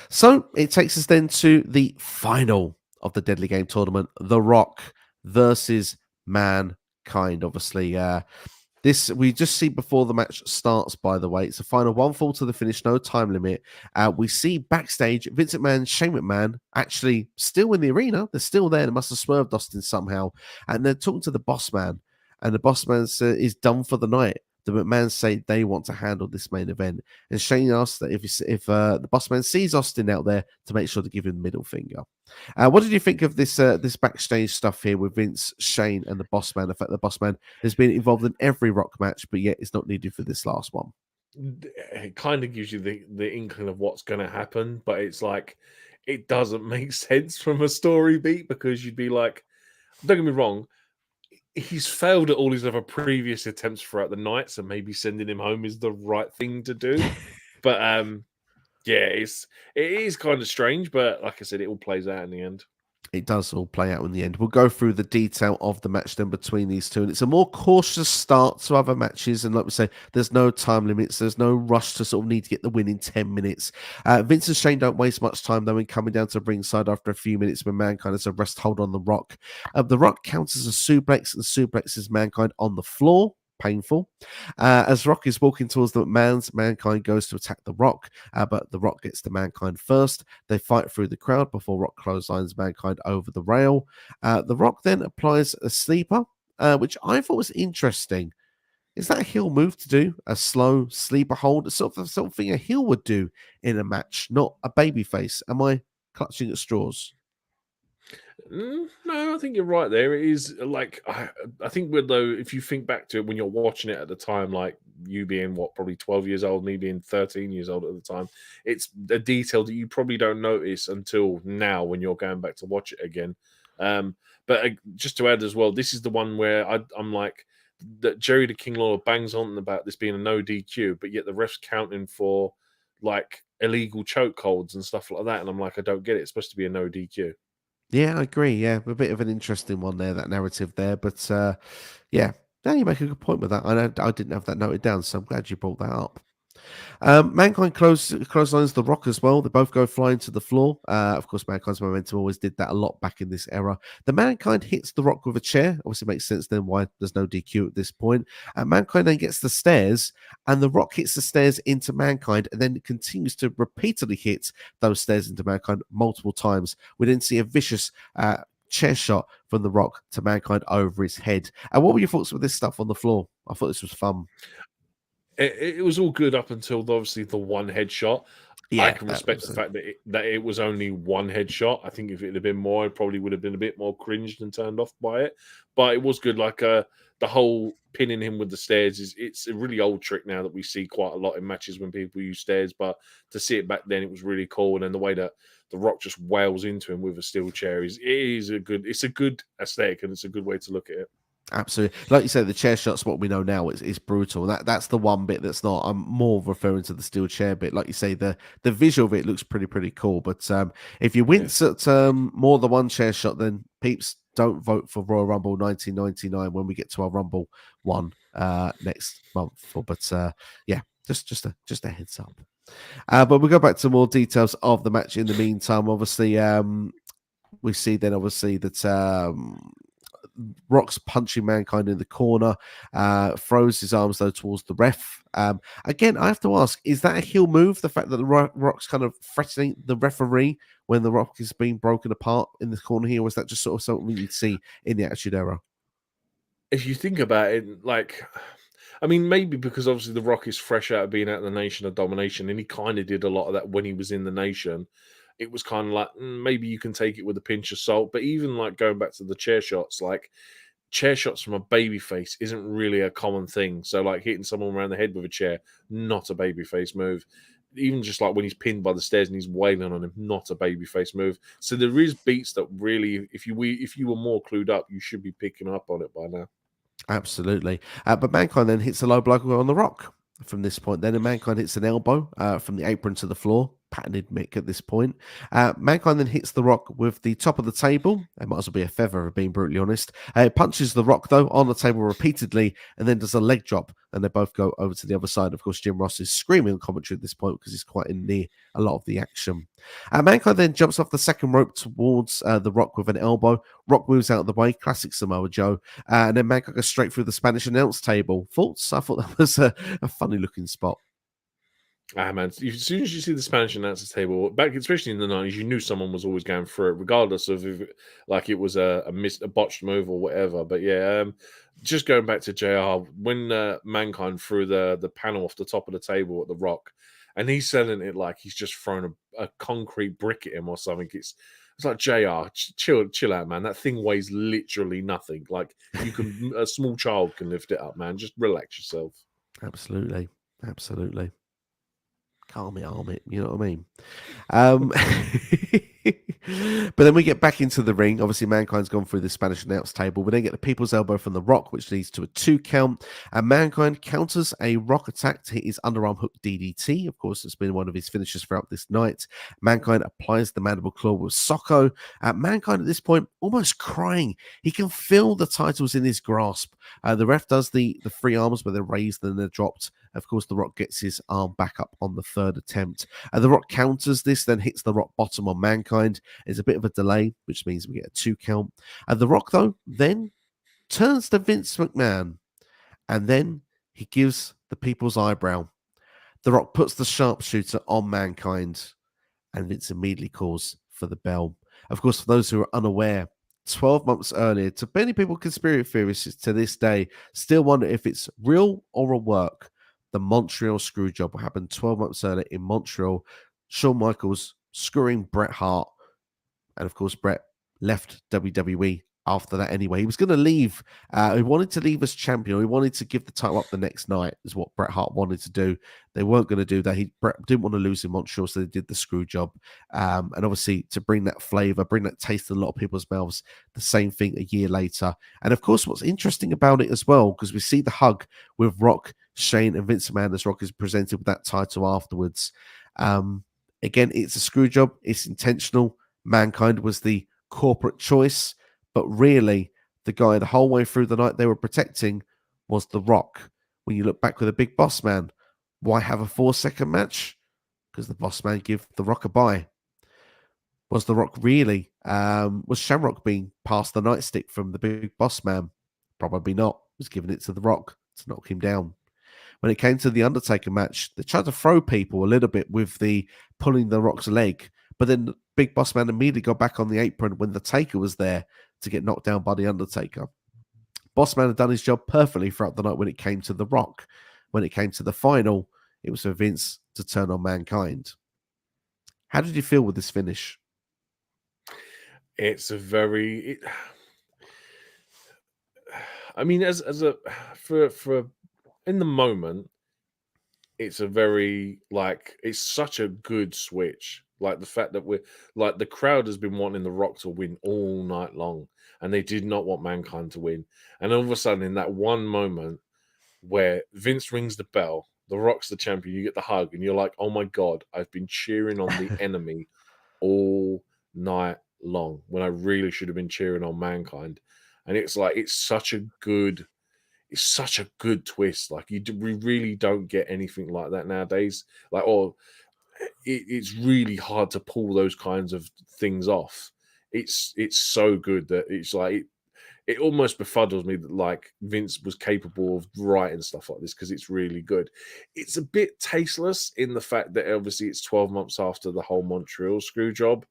So it takes us then to the final of the Deadly Game tournament, The Rock versus Mankind. Obviously, this we just see before the match starts, by the way. It's a final 1 fall to the finish, no time limit. We see backstage Vince McMahon, Shane McMahon actually still in the arena. They're still there. They must have swerved Austin somehow. And they're talking to the boss man. And the boss man is done for the night. The McMahons say they want to handle this main event. And Shane asks that if the boss man sees Austin out there, to make sure to give him the middle finger. What did you think of this backstage stuff here with Vince, Shane, and the boss man? The fact the boss man has been involved in every Rock match, but yet it's not needed for this last one. It kind of gives you the inkling of what's going to happen, but it's like, it doesn't make sense from a story beat, because you'd be like, don't get me wrong, he's failed at all his other previous attempts throughout the night, so maybe sending him home is the right thing to do. But yeah, it is kind of strange, but like I said, it all plays out in the end. It does all play out in the end. We'll go through the detail of the match then between these two. And it's a more cautious start to other matches. And like we say, there's no time limits. There's no rush to sort of need to get the win in 10 minutes. Vince and Shane don't waste much time, though, in coming down to the ringside after a few minutes when Mankind has a rest hold on The Rock. The Rock counts as a suplex and suplexes Mankind on the floor. Painful. As Rock is walking towards the McMahons, Mankind goes to attack The Rock, but The Rock gets to Mankind first. They fight through the crowd before Rock clotheslines Mankind over the rail. The Rock then applies a sleeper, which I thought was interesting. Is that a heel move to do? A slow sleeper hold? Sort of something a heel would do in a match, not a babyface. Am I clutching at straws? No, I think you're right there. It is like I think though, if you think back to it when you're watching it at the time, like you being probably 12 years old, me being 13 years old at the time, it's a detail that you probably don't notice until now when you're going back to watch it again. But just to add as well, this is the one where I'm like that Jerry the King Lawler bangs on about this being a no DQ, but yet the refs counting for like illegal choke holds and stuff like that, and I'm like, I don't get it. It's supposed to be a no DQ. Yeah, I agree. Yeah, a bit of an interesting one there, that narrative there. But yeah, you make a good point with that. I didn't have that noted down, so I'm glad you brought that up. Mankind clotheslines The Rock as well. They both go flying to the floor. Of course, Mankind's momentum always did that a lot back in this era. The Mankind hits The Rock with a chair. Obviously, makes sense then why there's no DQ at this point. Mankind then gets the stairs, and The Rock hits the stairs into Mankind, and then continues to repeatedly hit those stairs into Mankind multiple times. We then see a vicious chair shot from The Rock to Mankind over his head. And what were your thoughts with this stuff on the floor? I thought this was fun. It was all good up until obviously the one headshot. I can respect the fact that it was only one headshot. I think if it had been more, I probably would have been a bit more cringed and turned off by it. But it was good. Like the whole pinning him with the stairs it's a really old trick now that we see quite a lot in matches when people use stairs. But to see it back then, it was really cool. And then the way that The Rock just wails into him with a steel chair it's a good aesthetic, and it's a good way to look at it. Absolutely. Like you say, the chair shot's what we know now. It's brutal. That's the one bit that's not. I'm more referring to the steel chair bit. Like you say, the visual of it looks pretty cool. But if you wince at more than one chair shot, then peeps, don't vote for Royal Rumble 1999 when we get to our Rumble one next month. But yeah, just a heads up. But we'll go back to more details of the match in the meantime. Obviously, we see then obviously that Rock's punching Mankind in the corner, throws his arms though towards the ref. Again, I have to ask, is that a heel move? The fact that the Rock's kind of threatening the referee when the Rock is being broken apart in the corner here, or was that just sort of something you'd see in the Attitude Era? If you think about it, like, I mean, maybe because obviously the Rock is fresh out of being out of the Nation of Domination, and he kind of did a lot of that when he was in the Nation. It was kind of like maybe you can take it with a pinch of salt. But even like going back to the chair shots, like chair shots from a baby face isn't really a common thing. So like hitting someone around the head with a chair, not a baby face move. Even just like when he's pinned by the stairs and he's wailing on him, not a baby face move. So there is beats that really, if you were more clued up, you should be picking up on it by now. Absolutely. But Mankind then hits a low blow on the Rock from this point. Then Mankind hits an elbow from the apron to the floor. Patented Mick at this point. Mankind then hits the Rock with the top of the table. It might as well be a feather, being brutally honest. It punches the Rock, though, on the table repeatedly and then does a leg drop, and they both go over to the other side. Of course, Jim Ross is screaming on commentary at this point because he's quite in near a lot of the action. Mankind then jumps off the second rope towards the Rock with an elbow. Rock moves out of the way, classic Samoa Joe. And then Mankind goes straight through the Spanish announce table. Thoughts? I thought that was a funny looking spot. Man, as soon as you see the Spanish announcer table, back especially in the 90s, you knew someone was always going through it, regardless of if like it was a botched move or whatever. But yeah, just going back to JR, when Mankind threw the panel off the top of the table at the Rock, and he's selling it like he's just thrown a concrete brick at him or something. It's like, JR, chill out, man. That thing weighs literally nothing. Like a small child can lift it up, man. Just relax yourself. Absolutely. Calm it, you know what I mean? Um, but then we get back into the ring. Obviously, Mankind's gone through the Spanish announce table. We then get the People's Elbow from The Rock, which leads to a 2 count. And Mankind counters a Rock attack to hit his underarm hook DDT. Of course, it's been one of his finishes throughout this night. Mankind applies the mandible claw with Socko. Mankind at this point almost crying. He can feel the titles in his grasp. The ref does the three arms where they're raised and they're dropped. Of course, The Rock gets his arm back up on the third attempt. The Rock counters this, then hits the Rock bottom on Mankind. There's a bit of a delay, which means we get a 2 count. The Rock, though, then turns to Vince McMahon, and then he gives the people's eyebrow. The Rock puts the sharpshooter on Mankind, and Vince immediately calls for the bell. Of course, for those who are unaware, 12 months earlier, to many people, conspiracy theorists to this day still wonder if it's real or a work. The Montreal Screwjob happened 12 months earlier in Montreal. Shawn Michaels screwing Bret Hart. And of course, Bret left WWE after that anyway. He was going to leave. He wanted to leave as champion. He wanted to give the title up the next night, is what Bret Hart wanted to do. They weren't going to do that. Bret didn't want to lose in Montreal, so they did the screw job. And obviously, to bring that flavor, bring that taste in a lot of people's mouths, the same thing a year later. And of course, what's interesting about it as well, because we see the hug with Rock, Shane, and Vince McMahon as Rock is presented with that title afterwards. Again, it's a screw job. It's intentional. Mankind was the corporate choice. But really, the guy the whole way through the night they were protecting was The Rock. When you look back with a big boss man, why have a 4-second match? Because the boss man gave The Rock a bye. Was The Rock really, was Shamrock being passed the nightstick from the big boss man? Probably not. He was giving it to The Rock to knock him down. When it came to the Undertaker match, they tried to throw people a little bit with the pulling The Rock's leg. But then Big Boss Man immediately got back on the apron when the Taker was there to get knocked down by the Undertaker. Boss Man had done his job perfectly throughout the night when it came to The Rock. When it came to the final, it was for Vince to turn on Mankind. How did you feel with this finish? It's a very... I mean, for in the moment, it's a very, like, it's such a good switch. Like the fact that we're like, the crowd has been wanting The Rock to win all night long, and they did not want Mankind to win. And all of a sudden, in that one moment where Vince rings the bell, The Rock's the champion, you get the hug, and you're like, oh my God, I've been cheering on the enemy all night long when I really should have been cheering on Mankind. And it's like, it's such a good twist. Like, we really don't get anything like that nowadays. Like, it's really hard to pull those kinds of things off. It's so good that it's like, it almost befuddles me that, like, Vince was capable of writing stuff like this, because it's really good. It's a bit tasteless in the fact that obviously it's 12 months after the whole Montreal screw job,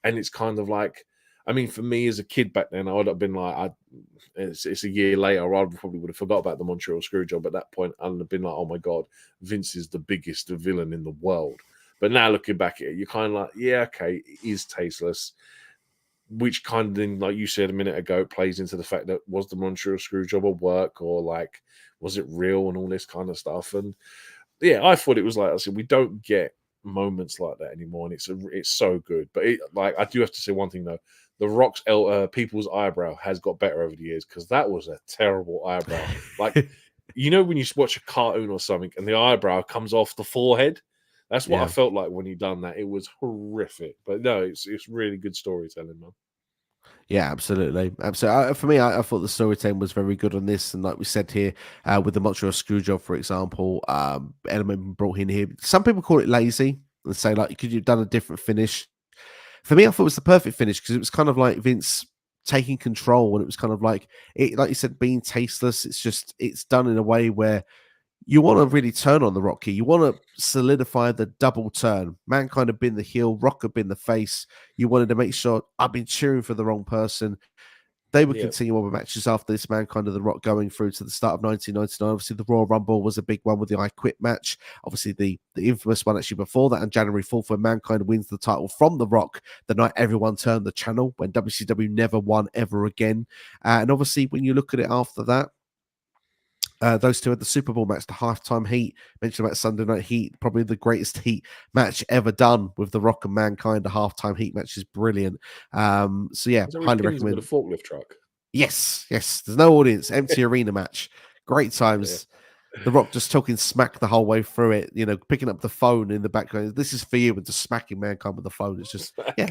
and it's kind of like, I mean, for me as a kid back then, I would have been like, it's a year later, I probably would have forgot about the Montreal screw job at that point. I'd have been like, oh my God, Vince is the biggest villain in the world. But now looking back at it, you're kind of like, yeah, okay, it is tasteless. Which kind of thing, like you said a minute ago, plays into the fact that, was the Montreal screw job a work, or like, was it real, and all this kind of stuff. And yeah, I thought it was, like I said, we don't get moments like that anymore, and it's so good. But like, I do have to say one thing though, The Rock's people's eyebrow has got better over the years, because that was a terrible eyebrow. Like, you know, when you watch a cartoon or something and the eyebrow comes off the forehead, that's what I felt like when he done that. It was horrific. But no, it's really good storytelling, man. Yeah, absolutely. Absolutely. For me, I thought the storytelling was very good on this. And like we said here, with the Montreal Screwjob, for example, element brought in here. Some people call it lazy and say, like, could you have done a different finish? For me, I thought it was the perfect finish, because it was kind of like Vince taking control, and it was kind of like like you said, being tasteless. It's done in a way where you want to really turn on the Rocky. You want to solidify the double turn. Mankind had been the heel, Rock had been the face. You wanted to make sure, I've been cheering for the wrong person. They would continue on with matches after this, Mankind of the Rock going through to the start of 1999. Obviously, the Royal Rumble was a big one with the I Quit match. Obviously, the infamous one actually before that on January 4th, when Mankind wins the title from the Rock, the night everyone turned the channel, when WCW never won ever again. And obviously, when you look at it after that, Those two had the Super Bowl match, the halftime heat. Mentioned about Sunday Night Heat, probably the greatest heat match ever done with The Rock and Mankind. The halftime heat match is brilliant. So yeah, Was that highly with recommend. a forklift truck? Yes. There's no audience, empty arena match. Great times. Yeah. The Rock just talking smack the whole way through it, picking up the phone in the background. This is for you, and just smacking Mankind with the phone. It's just, yeah,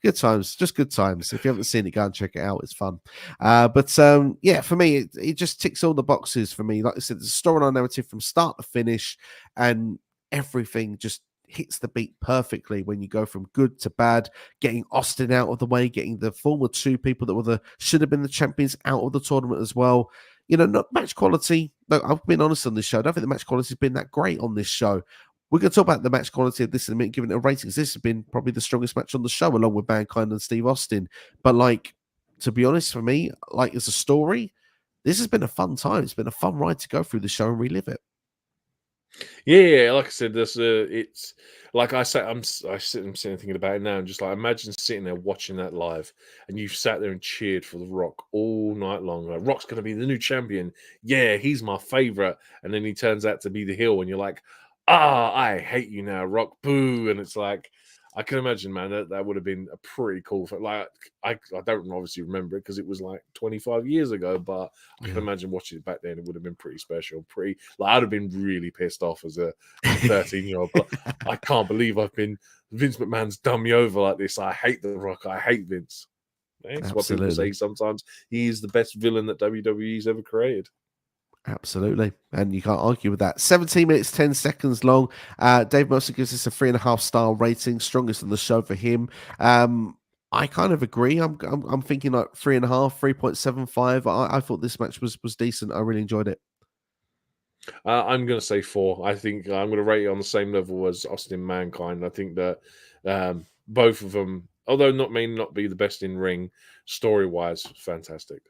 good times. Just good times. If you haven't seen it, go and check it out. It's fun. But yeah, for me, it just ticks all the boxes for me. Like I said, it's a storyline narrative from start to finish, and everything just hits the beat perfectly when you go from good to bad, getting Austin out of the way, getting the former two people that should have been the champions out of the tournament as well. Not match quality. Look, I've been honest on this show. I don't think the match quality has been that great on this show. We're going to talk about the match quality of this in a minute, giving it a rating. This has been probably the strongest match on the show, along with Mankind and Steve Austin. But to be honest, for me, as a story, this has been a fun time. It's been a fun ride to go through the show and relive it. Yeah, like I said, it's like I'm sitting thinking about it now, and just like imagine sitting there watching that live, and you've sat there and cheered for The Rock all night long. Like, Rock's going to be the new champion. Yeah, he's my favorite, and then he turns out to be the heel, and you're like, I hate you now, Rock. Boo! And it's like, I can imagine, man, that would have been a pretty cool. Like, I don't obviously remember it because it was like 25 years ago, but I can imagine watching it back then. It would have been pretty special. I'd have been really pissed off as a 13-year-old. But I can't believe Vince McMahon's done me over like this. I hate The Rock. I hate Vince. That's what people say sometimes. He is the best villain that WWE's ever created. Absolutely. And you can't argue with that. 17 minutes, 10 seconds long. Dave Mercer gives this a 3.5-star rating, strongest in the show for him. I kind of agree. I'm thinking like 3.5, 3.75. I thought this match was decent. I really enjoyed it. I'm going to say 4. I think I'm going to rate it on the same level as Austin Mankind. I think that both of them, although may not be the best in ring, story-wise, fantastic.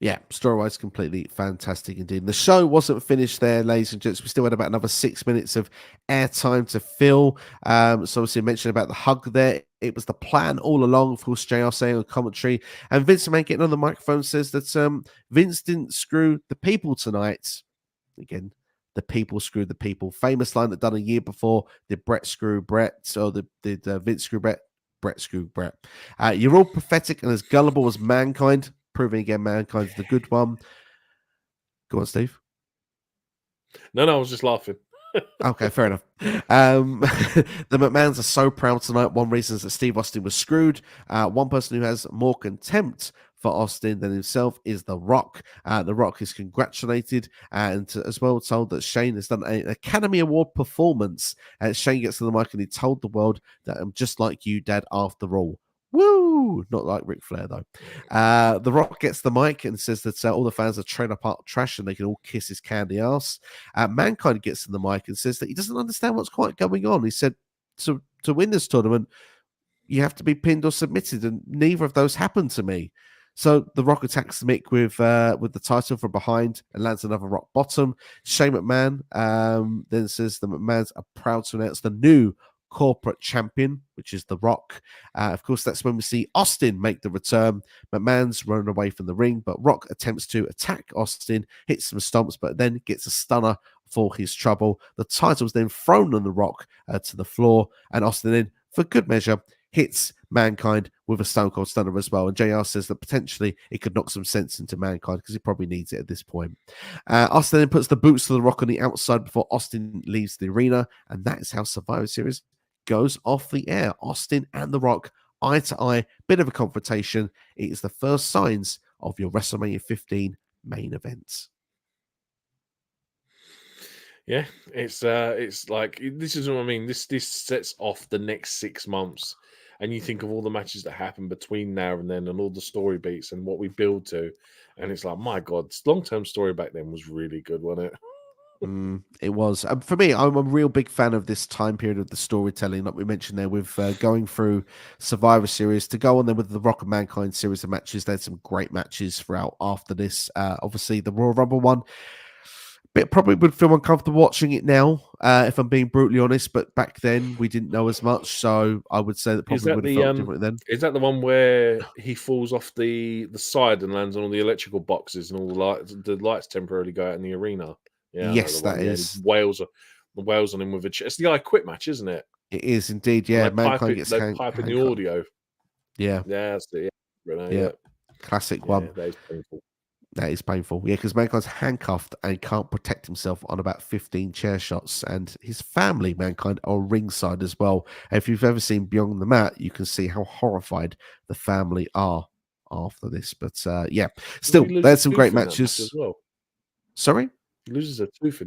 Yeah, story-wise, completely fantastic indeed. The show wasn't finished there, ladies and gents. We still had about another 6 minutes of airtime to fill. So obviously I mentioned about the hug there. It was the plan all along, of course, JR saying on commentary. And Vince McMahon getting on the microphone says that Vince didn't screw the people tonight. Again, the people screwed the people. Famous line that done a year before. Did Brett screw Brett? Or did Vince screw Brett? Brett screwed Brett. You're all pathetic and as gullible as Mankind. Proving again Mankind's the good one. Go on, Steve. No, I was just laughing. Okay, fair enough. The McMahons are so proud tonight. One reason is that Steve Austin was screwed. One person who has more contempt for Austin than himself is The Rock. The Rock is congratulated and as well told that Shane has done an Academy Award performance. Shane gets to the mic and he told the world that I'm just like you, Dad, after all. Woo! Not like Ric Flair, though. The Rock gets the mic and says that all the fans are trailer park trash and they can all kiss his candy ass. Mankind gets to the mic and says that he doesn't understand what's quite going on. He said, to win this tournament, you have to be pinned or submitted, and neither of those happened to me. So the Rock attacks Mick with the title from behind and lands another rock bottom. Shane McMahon then says the McMahons are proud to announce the new corporate champion, which is The Rock. Of course, that's when we see Austin make the return. McMahon's running away from the ring, but Rock attempts to attack Austin, hits some stomps, but then gets a stunner for his trouble. The title's then thrown on The Rock to the floor, and Austin then, for good measure, hits Mankind with a Stone Cold Stunner as well. And JR says that potentially it could knock some sense into Mankind because he probably needs it at this point. Austin then puts the boots to The Rock on the outside before Austin leaves the arena, and that is how Survivor Series goes off the air. Austin and The Rock, eye to eye, bit of a confrontation. It is the first signs of your WrestleMania 15 main event. Yeah, it's like, this is what I mean. This sets off the next 6 months, and you think of all the matches that happen between now and then, and all the story beats and what we build to, and it's like, my God, long-term story back then was really good, wasn't it? It was. For me, I'm a real big fan of this time period of the storytelling, like we mentioned there, with going through Survivor Series to go on there with the Rock and Mankind series of matches. There's some great matches throughout after this. Obviously, the Royal Rumble one, probably would feel uncomfortable watching it now, if I'm being brutally honest. But back then we didn't know as much, so I would say that probably would have felt different then. Is that the one where he falls off the side and lands on all the electrical boxes and all the lights temporarily go out in the arena? Yeah, Yes, that yeah, is. The wails on him with a chair. It's the I Quit match, isn't it? It is indeed. Yeah, Mankind gets they pipe in the audio. Yeah, that's it. Yeah. Classic one. That is painful. That is painful. Yeah, because Mankind's handcuffed and can't protect himself on about 15 chair shots, and his family, Mankind, are ringside as well. And if you've ever seen Beyond the Mat, you can see how horrified the family are after this. But yeah, still, there's some great matches as well. Sorry? He loses a tooth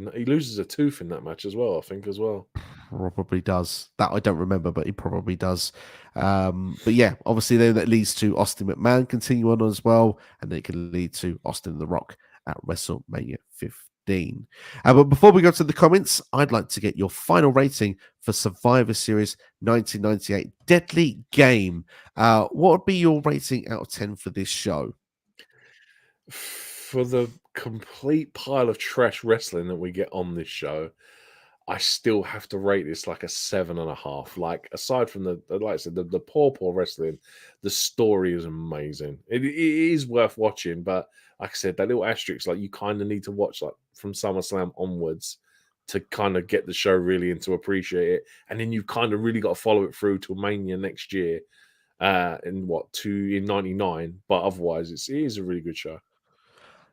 in that match as well, I think, as well. Probably does. That I don't remember, but he probably does. But yeah, obviously then that leads to Austin McMahon continue on as well, and it can lead to Austin the Rock at WrestleMania 15. But before we go to the comments, I'd like to get your final rating for Survivor Series 1998 Deadly Game. What would be your rating out of 10 for this show? For the complete pile of trash wrestling that we get on this show, I still have to rate this like a 7.5. Like, aside from like I said, the poor wrestling, the story is amazing. It is worth watching, but like I said, that little asterisk, like, you kind of need to watch like from SummerSlam onwards to kind of get the show really and to appreciate it. And then you've kind of really got to follow it through to Mania next year, in 99. But otherwise, it is a really good show.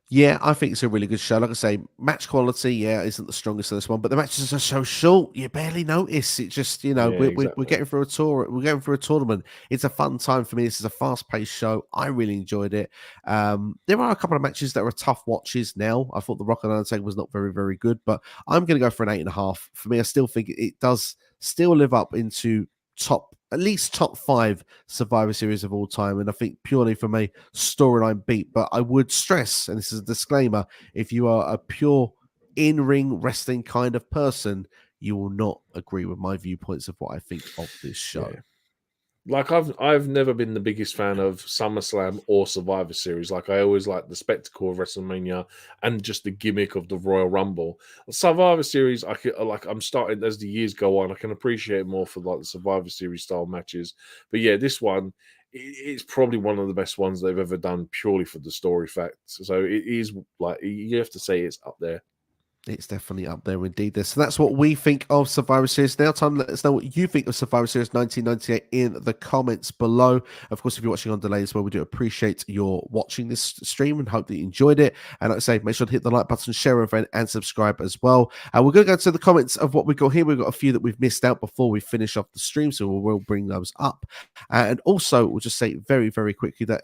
Yeah, I think it's a really good show. Like I say, match quality, yeah, isn't the strongest of this one, but the matches are so short, you barely notice. It just, you know, we're getting through a tour, we're going through a tournament. It's a fun time for me. This is a fast-paced show. I really enjoyed it. There are a couple of matches that are tough watches now. I thought The Rock and Undertaker was not very, very good, but I'm going to go for an 8.5. For me, I still think it does still live up into at least top 5 Survivor Series of all time, and I think purely from a storyline beat. But I would stress, and this is a disclaimer, if you are a pure in-ring wrestling kind of person, you will not agree with my viewpoints of what I think of this show. Yeah. Like, I've never been the biggest fan of SummerSlam or Survivor Series. Like, I always like the spectacle of WrestleMania and just the gimmick of the Royal Rumble. Survivor Series, I'm starting as the years go on, I can appreciate more for like the Survivor Series style matches. But yeah, this one, it's probably one of the best ones they've ever done, purely for the story facts. So it is, like, you have to say it's up there. It's definitely up there indeed. So that's what we think of Survivor Series. Now, time to let us know what you think of Survivor Series 1998 in the comments below. Of course, if you're watching on delay as well, we do appreciate your watching this stream and hope that you enjoyed it. And like I say, make sure to hit the like button, share with a friend, and subscribe as well. We're going to go to the comments of what we've got here. We've got a few that we've missed out before we finish off the stream, so we will bring those up. And also, we'll just say very, very quickly that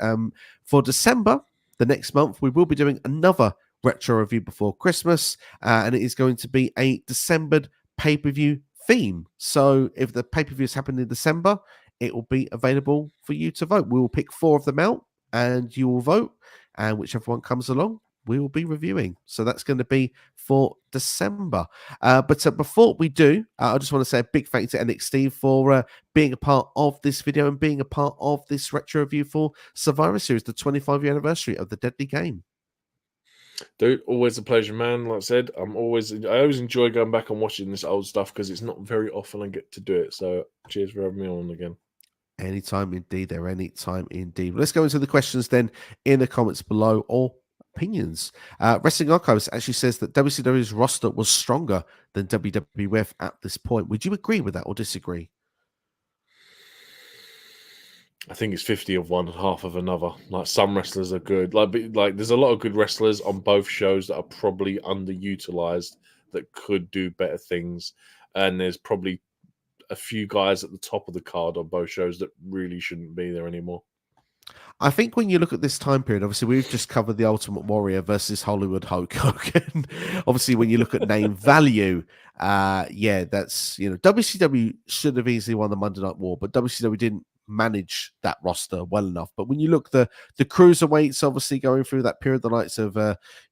for December, the next month, we will be doing another retro review before Christmas, and it is going to be a December pay-per-view theme. So if the pay-per-views happen in December, it will be available for you to vote. We will pick 4 of them out, and you will vote, and whichever one comes along, we will be reviewing. So that's going to be for December. But before we do, I just want to say a big thank you to NXT for being a part of this video and being a part of this retro review for Survivor Series, the 25-year anniversary of the Deadly Game. Dude, always a pleasure, man. Like I said, I always enjoy going back and watching this old stuff because it's not very often I get to do it. So cheers for having me on again. Anytime indeed, there. Anytime indeed. Let's go into the questions then in the comments below, or opinions. Wrestling Archives actually says that WCW's roster was stronger than WWF at this point. Would you agree with that or disagree? I think it's 50 of one and half of another. Like, some wrestlers are good. Like there's a lot of good wrestlers on both shows that are probably underutilized that could do better things. And there's probably a few guys at the top of the card on both shows that really shouldn't be there anymore. I think when you look at this time period, obviously we've just covered the Ultimate Warrior versus Hollywood Hulk Hogan. Obviously, when you look at name value, yeah, that's, you know, WCW should have easily won the Monday Night War, but WCW didn't manage that roster well enough. But when you look the cruiserweights, obviously going through that period, the likes of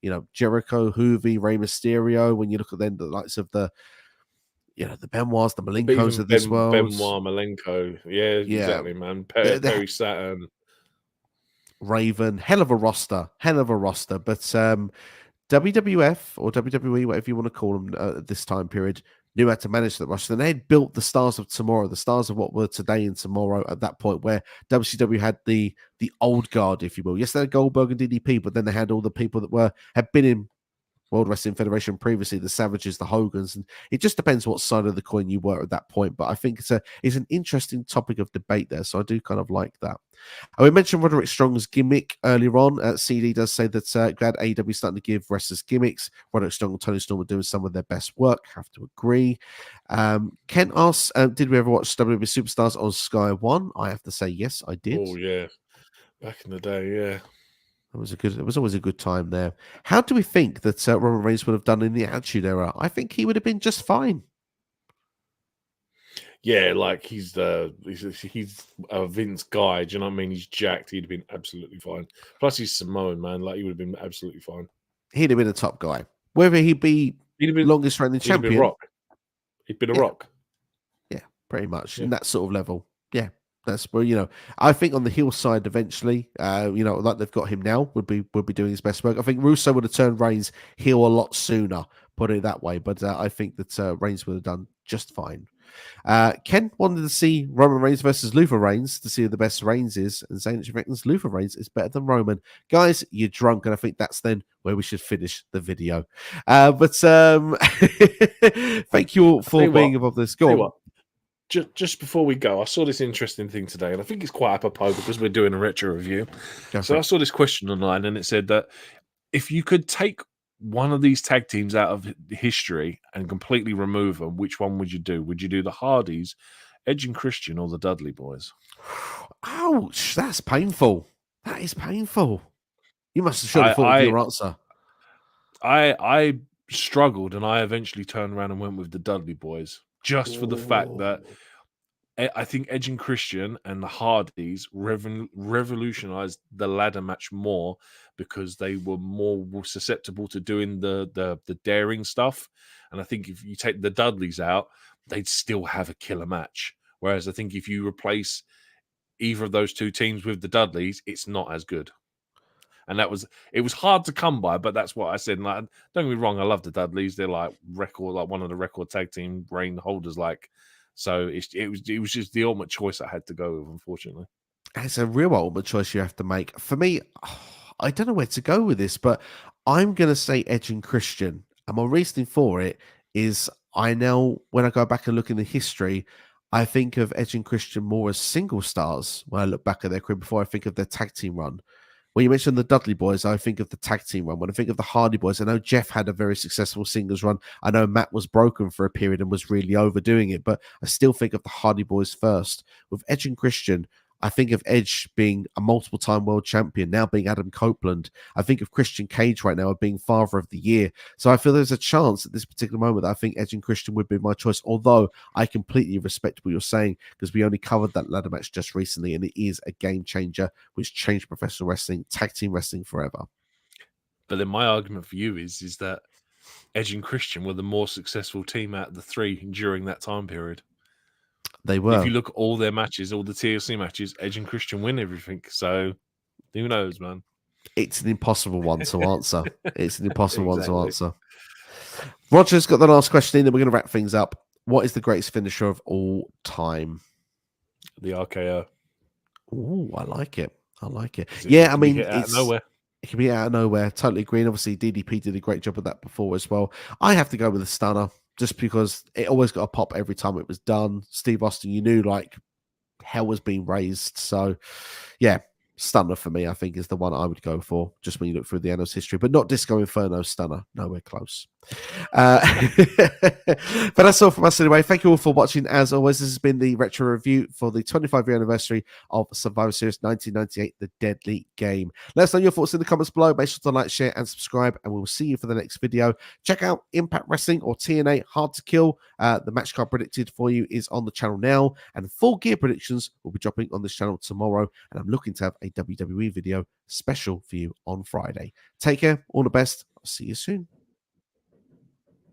you know, Jericho, Hoovy, Rey Mysterio. When you look at then the likes of the, you know, the Benoits, the Malenkos of this world. Benoit, Malenko, yeah, exactly, man. Perry Saturn, Raven, hell of a roster. But WWF or WWE, whatever you want to call them, at this time period, knew how to manage that roster. And they had built the stars of tomorrow, the stars of what were today and tomorrow at that point, where WCW had the old guard, if you will. Yes, they had Goldberg and DDP, but then they had all the people that had been in World Wrestling Federation previously, the Savages, the Hogans, and it just depends what side of the coin you were at that point. But I think it's an interesting topic of debate there, so I do kind of like that. We mentioned Roderick Strong's gimmick earlier on. CD does say that glad AEW is starting to give wrestlers gimmicks. Roderick Strong and Tony Storm are doing some of their best work. Have to agree. Ken asks, did we ever watch WWE Superstars on Sky One? I have to say yes, I did. Oh yeah, back in the day, yeah. It was always a good time there. How do we think that Roman Reigns would have done in the Attitude Era? I think he would have been just fine. Yeah, like he's a Vince guy. Do you know what I mean? He's jacked. He'd have been absolutely fine. Plus, he's Samoan, man. Like he would have been absolutely fine. He'd have been a top guy. Whether he'd be longest reigning champion, he'd been Rock. He'd been a Rock. Yeah, pretty much in that sort of level. Yeah. That's where, I think on the heel side eventually, like they've got him now, would be doing his best work. I think Russo would have turned Reigns heel a lot sooner, put it that way. But I think that Reigns would have done just fine. Ken wanted to see Roman Reigns versus Luther Reigns to see who the best Reigns is, and saying that she reckons Luther Reigns is better than Roman. Guys, you're drunk, and I think that's then where we should finish the video. But thank you all for being involved in this. Go on. Just before we go, I saw this interesting thing today, and I think it's quite apropos because we're doing a retro review. So I saw this question online, and it said that if you could take one of these tag teams out of history and completely remove them, which one would you do? Would you do the Hardys, Edge and Christian, or the Dudley Boys? Ouch, that's painful. That is painful. You must have surely thought of your answer. I struggled, and I eventually turned around and went with the Dudley Boys. Just for the fact that I think Edge and Christian and the Hardys revolutionized the ladder match more because they were more susceptible to doing the daring stuff. And I think if you take the Dudleys out, they'd still have a killer match. Whereas I think if you replace either of those two teams with the Dudleys, it's not as good. And it was hard to come by, but that's what I said. And like, don't get me wrong, I love the Dudleys. They're like one of the record tag team reign holders. So it was just the ultimate choice I had to go with, unfortunately. It's a real ultimate choice you have to make. For me, I don't know where to go with this, but I'm going to say Edge and Christian. And my reasoning for it is I know when I go back and look in the history, I think of Edge and Christian more as single stars when I look back at their career before I think of their tag team run. When you mentioned the Dudley Boys, I think of the tag team run. When I think of the Hardy Boys, I know Jeff had a very successful singles run. I know Matt was broken for a period and was really overdoing it, but I still think of the Hardy Boys first. With Edge and Christian, I think of Edge being a multiple-time world champion, now being Adam Copeland. I think of Christian Cage right now as being Father of the Year. So I feel there's a chance at this particular moment that I think Edge and Christian would be my choice, although I completely respect what you're saying because we only covered that ladder match just recently, and it is a game changer which changed professional wrestling, tag team wrestling forever. But then my argument for you is that Edge and Christian were the more successful team out of the three during that time period. They were. If you look at all their matches, all the TLC matches, Edge and Christian win everything. So who knows, man? It's an impossible one to answer. It's an impossible one to answer. Roger's got the last question in, and we're going to wrap things up. What is the greatest finisher of all time? The RKO. Oh, I like it. I like it. Yeah, I mean, it's nowhere. It can be out of nowhere. Totally agree. And obviously, DDP did a great job of that before as well. I have to go with the stunner just because it always got a pop every time it was done. Steve Austin, you knew like hell was being raised. So, yeah, stunner for me, I think, is the one I would go for just when you look through the annals history, but not Disco Inferno stunner. Nowhere close. But that's all from us anyway. Thank you all for watching. As always, this has been the retro review for the 25-year anniversary of Survivor Series 1998, The Deadly Game. Let us know your thoughts in the comments below. Make sure to like, share, and subscribe, and we'll see you for the next video. Check out Impact Wrestling or TNA Hard to Kill. The match card predicted for you is on the channel now, and full gear predictions will be dropping on this channel tomorrow, and I'm looking to have a WWE video special for you on Friday. Take care. All the best. I'll see you soon.